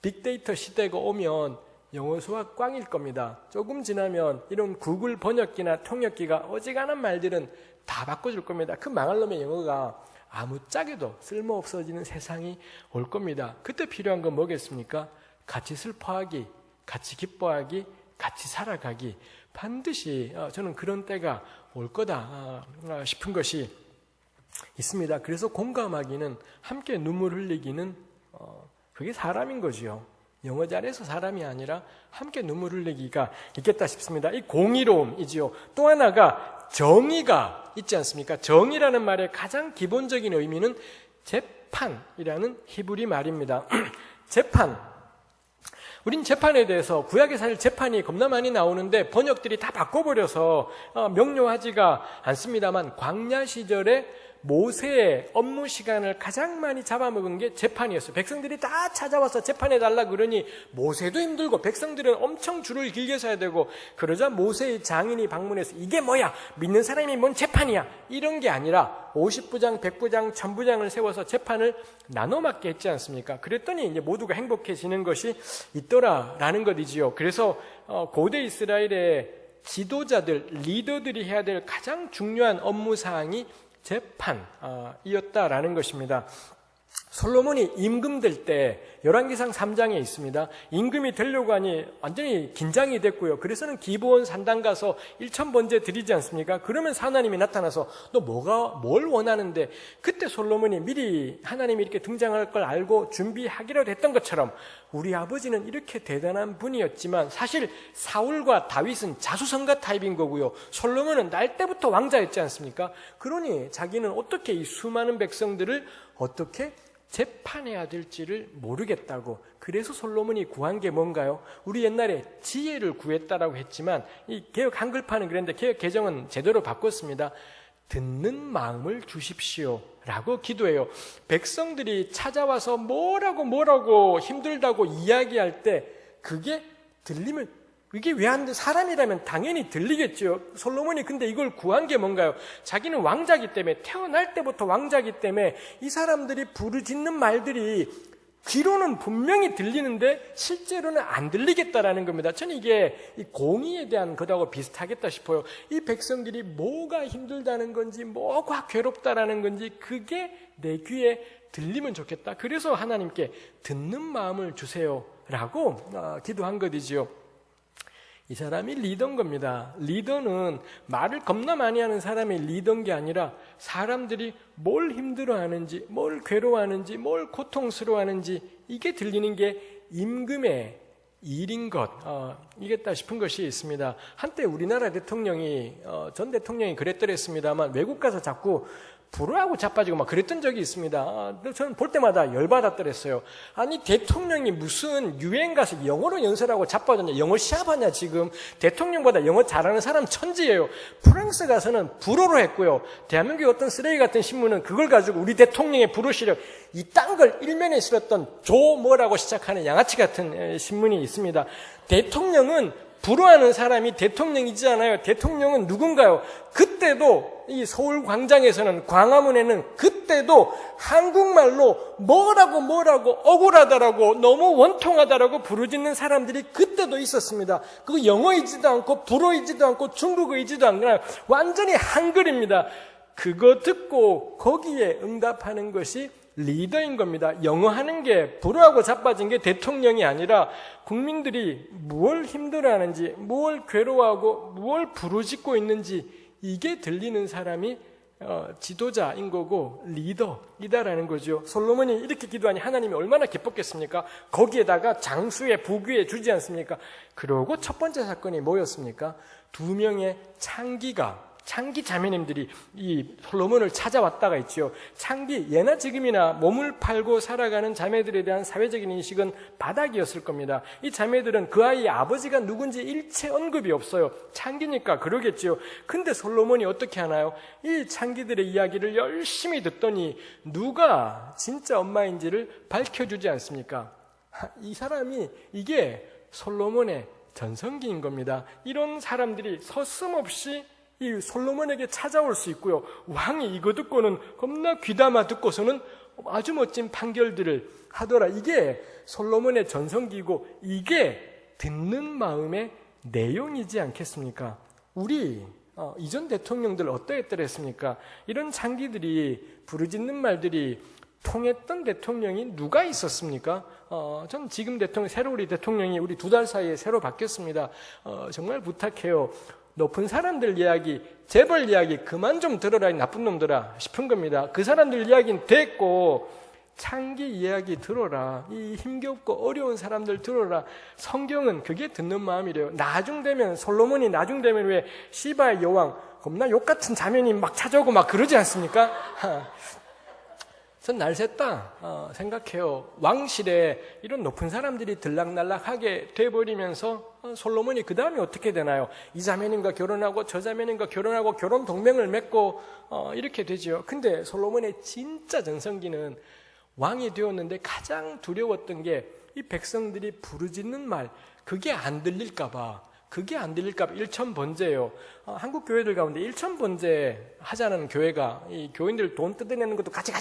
빅데이터 시대가 오면 영어 수학 꽝일 겁니다. 조금 지나면 이런 구글 번역기나 통역기가 어지간한 말들은 다 바꿔줄 겁니다. 그 망할 놈의 영어가 아무짝에도 쓸모없어지는 세상이 올 겁니다. 그때 필요한 건 뭐겠습니까? 같이 슬퍼하기, 같이 기뻐하기, 같이 살아가기. 반드시 저는 그런 때가 올 거다 싶은 것이 있습니다. 그래서 공감하기는, 함께 눈물 흘리기는 그게 사람인 거지요. 영어 잘해서 사람이 아니라 함께 눈물 흘리기가 있겠다 싶습니다. 이 공의로움이지요. 또 하나가 정의가 있지 않습니까? 정의라는 말의 가장 기본적인 의미는 재판이라는 히브리 말입니다. 재판. 우린 재판에 대해서, 구약에 사실 재판이 겁나 많이 나오는데 번역들이 다 바꿔버려서 명료하지가 않습니다만, 광야 시절에 모세의 업무 시간을 가장 많이 잡아먹은 게 재판이었어요. 백성들이 다 찾아와서 재판해달라 그러니 모세도 힘들고 백성들은 엄청 줄을 길게 서야 되고, 그러자 모세의 장인이 방문해서 이게 뭐야? 믿는 사람이 뭔 재판이야? 이런 게 아니라 50부장, 100부장, 1000부장을 세워서 재판을 나눠 맡게 했지 않습니까? 그랬더니 이제 모두가 행복해지는 것이 있더라라는 것이지요. 그래서 고대 이스라엘의 지도자들, 리더들이 해야 될 가장 중요한 업무 사항이 재판이었다라는 것입니다. 솔로몬이 임금 될 때 열왕기상 3장에 있습니다. 임금이 되려고 하니 완전히 긴장이 됐고요. 그래서는 기브온 산당 가서 1000번제 드리지 않습니까? 그러면 하나님이 나타나서 너 뭘 원하는데, 그때 솔로몬이 미리 하나님이 이렇게 등장할 걸 알고 준비하기로 했던 것처럼, 우리 아버지는 이렇게 대단한 분이었지만 사실 사울과 다윗은 자수성가 타입인 거고요. 솔로몬은 날 때부터 왕자였지 않습니까? 그러니 자기는 어떻게 이 수많은 백성들을 어떻게 재판해야 될지를 모르겠다고. 그래서 솔로몬이 구한 게 뭔가요? 우리 옛날에 지혜를 구했다라고 했지만 이 개역 한글판은 그랬는데 개역 개정은 제대로 바꿨습니다. 듣는 마음을 주십시오 라고 기도해요. 백성들이 찾아와서 뭐라고 힘들다고 이야기할 때 그게 들리면, 이게 왜 안 돼? 사람이라면 당연히 들리겠죠. 솔로몬이 근데 이걸 구한 게 뭔가요? 자기는 왕자기 때문에, 태어날 때부터 왕자기 때문에 이 사람들이 부르짖는 말들이 귀로는 분명히 들리는데 실제로는 안 들리겠다라는 겁니다. 저는 이게 이 공의에 대한 것하고 비슷하겠다 싶어요. 이 백성들이 뭐가 힘들다는 건지 뭐가 괴롭다라는 건지 그게 내 귀에 들리면 좋겠다. 그래서 하나님께 듣는 마음을 주세요라고 기도한 것이지요. 이 사람이 리더인 겁니다. 리더는 말을 겁나 많이 하는 사람이 리더인 게 아니라 사람들이 뭘 힘들어하는지, 뭘 괴로워하는지, 뭘 고통스러워하는지 이게 들리는 게 임금의 일인 이겠다 싶은 것이 있습니다. 한때 우리나라 대통령이 전 대통령이 그랬더랬습니다만 외국 가서 자꾸 불어하고 자빠지고 막 그랬던 적이 있습니다. 저는 볼 때마다 열받았더랬어요. 아니 대통령이 무슨 유엔 가서 영어로 연설하고 자빠졌냐, 영어 시합하냐. 지금 대통령보다 영어 잘하는 사람 천지예요. 프랑스 가서는 불어로 했고요. 대한민국 어떤 쓰레기 같은 신문은 그걸 가지고 우리 대통령의 불어 시력 이딴 걸 일면에 실었던 조 뭐라고 시작하는 양아치 같은 신문이 있습니다. 대통령은 불어하는 사람이 대통령이지 않아요. 대통령은 누군가요? 그때도 이 서울 광장에서는, 광화문에는 그때도 한국말로 뭐라고 억울하다라고 너무 원통하다라고 부르짖는 사람들이 그때도 있었습니다. 그거 영어이지도 않고 불어이지도 않고 중국어이지도 않고 완전히 한글입니다. 그거 듣고 거기에 응답하는 것이 리더인 겁니다. 영어 하는 게 불어하고 자빠진 게 대통령이 아니라 국민들이 무엇을 힘들어하는지, 무엇을 괴로워하고 무엇을 부르짖고 있는지 이게 들리는 사람이 지도자인 거고 리더이다라는 거죠. 솔로몬이 이렇게 기도하니 하나님이 얼마나 기뻤겠습니까? 거기에다가 장수의 부귀에 주지 않습니까? 그러고 첫 번째 사건이 뭐였습니까? 2명의 창기 자매님들이 이 솔로몬을 찾아왔다가 있죠. 창기, 예나 지금이나 몸을 팔고 살아가는 자매들에 대한 사회적인 인식은 바닥이었을 겁니다. 이 자매들은 그 아이의 아버지가 누군지 일체 언급이 없어요. 창기니까 그러겠지요. 근데 솔로몬이 어떻게 하나요? 이 창기들의 이야기를 열심히 듣더니 누가 진짜 엄마인지를 밝혀주지 않습니까? 이 사람이 이게 솔로몬의 전성기인 겁니다. 이런 사람들이 서슴없이 이 솔로몬에게 찾아올 수 있고요. 왕이 이거 듣고는 겁나 귀담아 듣고서는 아주 멋진 판결들을 하더라. 이게 솔로몬의 전성기이고 이게 듣는 마음의 내용이지 않겠습니까? 우리 이전 대통령들 어떠했더랬습니까? 이런 창기들이 부르짖는 말들이 통했던 대통령이 누가 있었습니까? 전 지금 새로 우리 대통령이 우리 2달 사이에 새로 바뀌었습니다. 정말 부탁해요. 높은 사람들 이야기, 재벌 이야기 그만 좀 들어라 이 나쁜 놈들아 싶은 겁니다. 그 사람들 이야기는 됐고 창기 이야기 들어라. 이 힘겹고 어려운 사람들 들어라. 성경은 그게 듣는 마음이래요. 나중 되면 솔로몬이 나중 되면 왜 시바의 여왕 겁나 욕같은 자매님 막 찾아오고 막 그러지 않습니까? 전 날샜다 생각해요. 왕실에 이런 높은 사람들이 들락날락하게 돼버리면서 솔로몬이 그 다음에 어떻게 되나요? 이 자매님과 결혼하고 저 자매님과 결혼하고 결혼 동맹을 맺고 이렇게 되죠. 근데 솔로몬의 진짜 전성기는 왕이 되었는데 가장 두려웠던 게 이 백성들이 부르짖는 말 그게 안 들릴까봐 일천번제예요. 한국 교회들 가운데 일천번제 하자는 교회가 이 교인들 돈 뜯어내는 것도 같이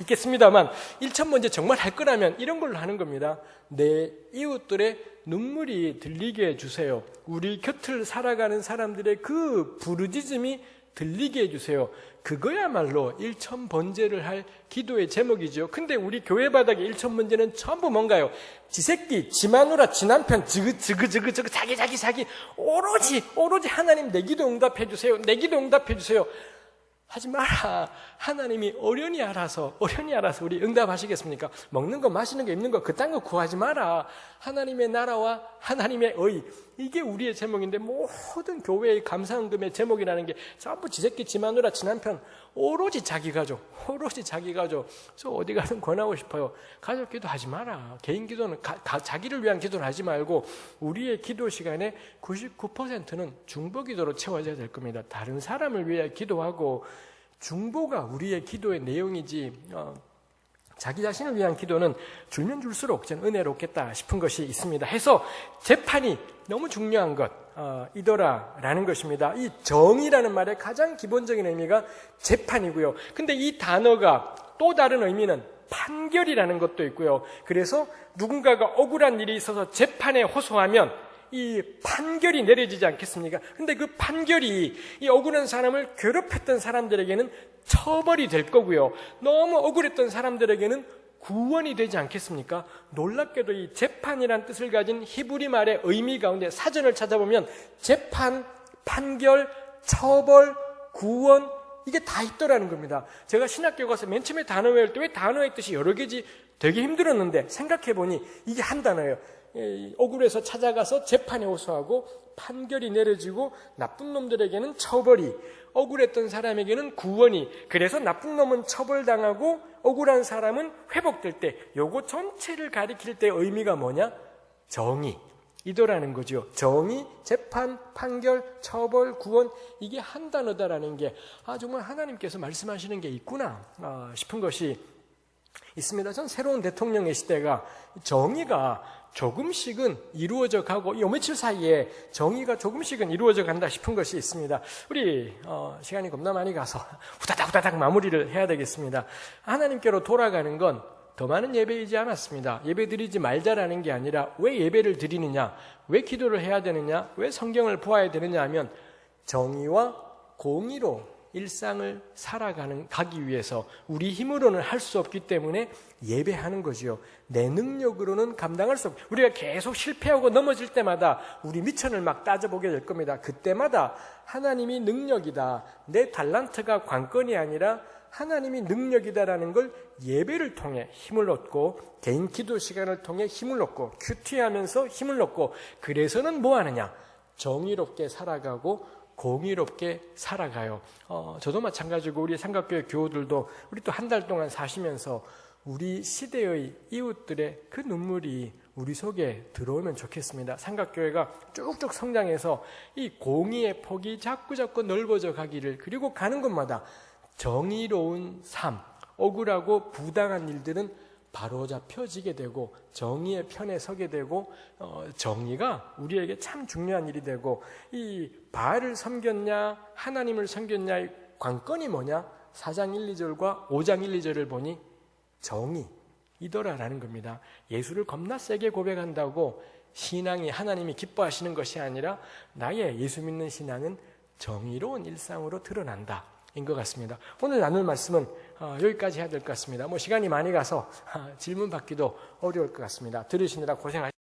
있겠습니다만 일천번제 정말 할 거라면 이런 걸로 하는 겁니다. 내 이웃들의 눈물이 들리게 해주세요. 우리 곁을 살아가는 사람들의 그 부르짖음이 들리게 해주세요. 그거야말로 일천번제를 할 기도의 제목이죠. 근데 우리 교회 바닥에 일천번제는 전부 뭔가요? 지 새끼, 지 마누라, 지 남편, 저거 자기 오로지 하나님 내 기도 응답해 주세요. 내 기도 응답해 주세요. 하지 마라. 하나님이 어련히 알아서 우리 응답하시겠습니까? 먹는 거, 마시는 거, 입는 거 그딴 거 구하지 마라. 하나님의 나라와 하나님의 의. 이게 우리의 제목인데 모든 교회의 감사헌금의 제목이라는 게 전부 지새끼, 지마누라, 지남편 오로지 자기 가족. 저 어디 가든 권하고 싶어요. 가족 기도하지 마라. 개인 기도는 자기를 위한 기도를 하지 말고 우리의 기도 시간에 99%는 중보 기도로 채워져야 될 겁니다. 다른 사람을 위해 기도하고 중보가 우리의 기도의 내용이지 자기 자신을 위한 기도는 줄면 줄수록 저는 은혜롭겠다 싶은 것이 있습니다. 해서 재판이 너무 중요한 이더라라는 것입니다. 이 정의라는 말의 가장 기본적인 의미가 재판이고요. 근데 이 단어가 또 다른 의미는 판결이라는 것도 있고요. 그래서 누군가가 억울한 일이 있어서 재판에 호소하면 이 판결이 내려지지 않겠습니까? 근데 그 판결이 이 억울한 사람을 괴롭혔던 사람들에게는 처벌이 될 거고요. 너무 억울했던 사람들에게는 구원이 되지 않겠습니까? 놀랍게도 이 재판이란 뜻을 가진 히브리 말의 의미 가운데 사전을 찾아보면 재판, 판결, 처벌, 구원 이게 다 있더라는 겁니다. 제가 신학교 가서 맨 처음에 단어 외울 때 왜 단어의 뜻이 여러 개지 되게 힘들었는데 생각해보니 이게 한 단어예요. 억울해서 찾아가서 재판에 호소하고 판결이 내려지고 나쁜 놈들에게는 처벌이, 억울했던 사람에게는 구원이, 그래서 나쁜 놈은 처벌당하고 억울한 사람은 회복될 때 요거 전체를 가리킬 때 의미가 뭐냐? 정의 이더라는 거죠. 정의, 재판, 판결, 처벌, 구원 이게 한 단어다라는 게 정말 하나님께서 말씀하시는 게 있구나 싶은 것이 있습니다. 전 새로운 대통령의 시대가 정의가 조금씩은 이루어져 가고 요 며칠 사이에 정의가 조금씩은 이루어져 간다 싶은 것이 있습니다. 우리 시간이 겁나 많이 가서 후다닥 마무리를 해야 되겠습니다. 하나님께로 돌아가는 건 더 많은 예배이지 않았습니다. 예배 드리지 말자라는 게 아니라 왜 예배를 드리느냐, 왜 기도를 해야 되느냐, 왜 성경을 보아야 되느냐 하면 정의와 공의로 일상을 가기 위해서 우리 힘으로는 할 수 없기 때문에 예배하는 거지요. 내 능력으로는 감당할 수 없고 우리가 계속 실패하고 넘어질 때마다 우리 미천을 막 따져보게 될 겁니다. 그때마다 하나님이 능력이다, 내 달란트가 관건이 아니라 하나님이 능력이다라는 걸 예배를 통해 힘을 얻고 개인 기도 시간을 통해 힘을 얻고 큐티하면서 힘을 얻고 그래서는 뭐 하느냐? 정의롭게 살아가고 공의롭게 살아가요. 저도 마찬가지고 우리 삼각교회 교우들도 우리 또 한 달 동안 사시면서 우리 시대의 이웃들의 그 눈물이 우리 속에 들어오면 좋겠습니다. 삼각교회가 쭉쭉 성장해서 이 공의의 폭이 자꾸 넓어져 가기를, 그리고 가는 곳마다 정의로운 삶, 억울하고 부당한 일들은 바로잡혀지게 되고 정의의 편에 서게 되고 정의가 우리에게 참 중요한 일이 되고 이 바알을 섬겼냐 하나님을 섬겼냐의 관건이 뭐냐? 4장 1, 2절과 5장 1, 2절을 보니 정의이더라라는 겁니다. 예수를 겁나 세게 고백한다고 신앙이 하나님이 기뻐하시는 것이 아니라 나의 예수 믿는 신앙은 정의로운 일상으로 드러난다 인 것 같습니다. 오늘 나눌 말씀은 여기까지 해야 될 것 같습니다. 시간이 많이 가서 질문 받기도 어려울 것 같습니다. 들으시느라 고생하셨습니다.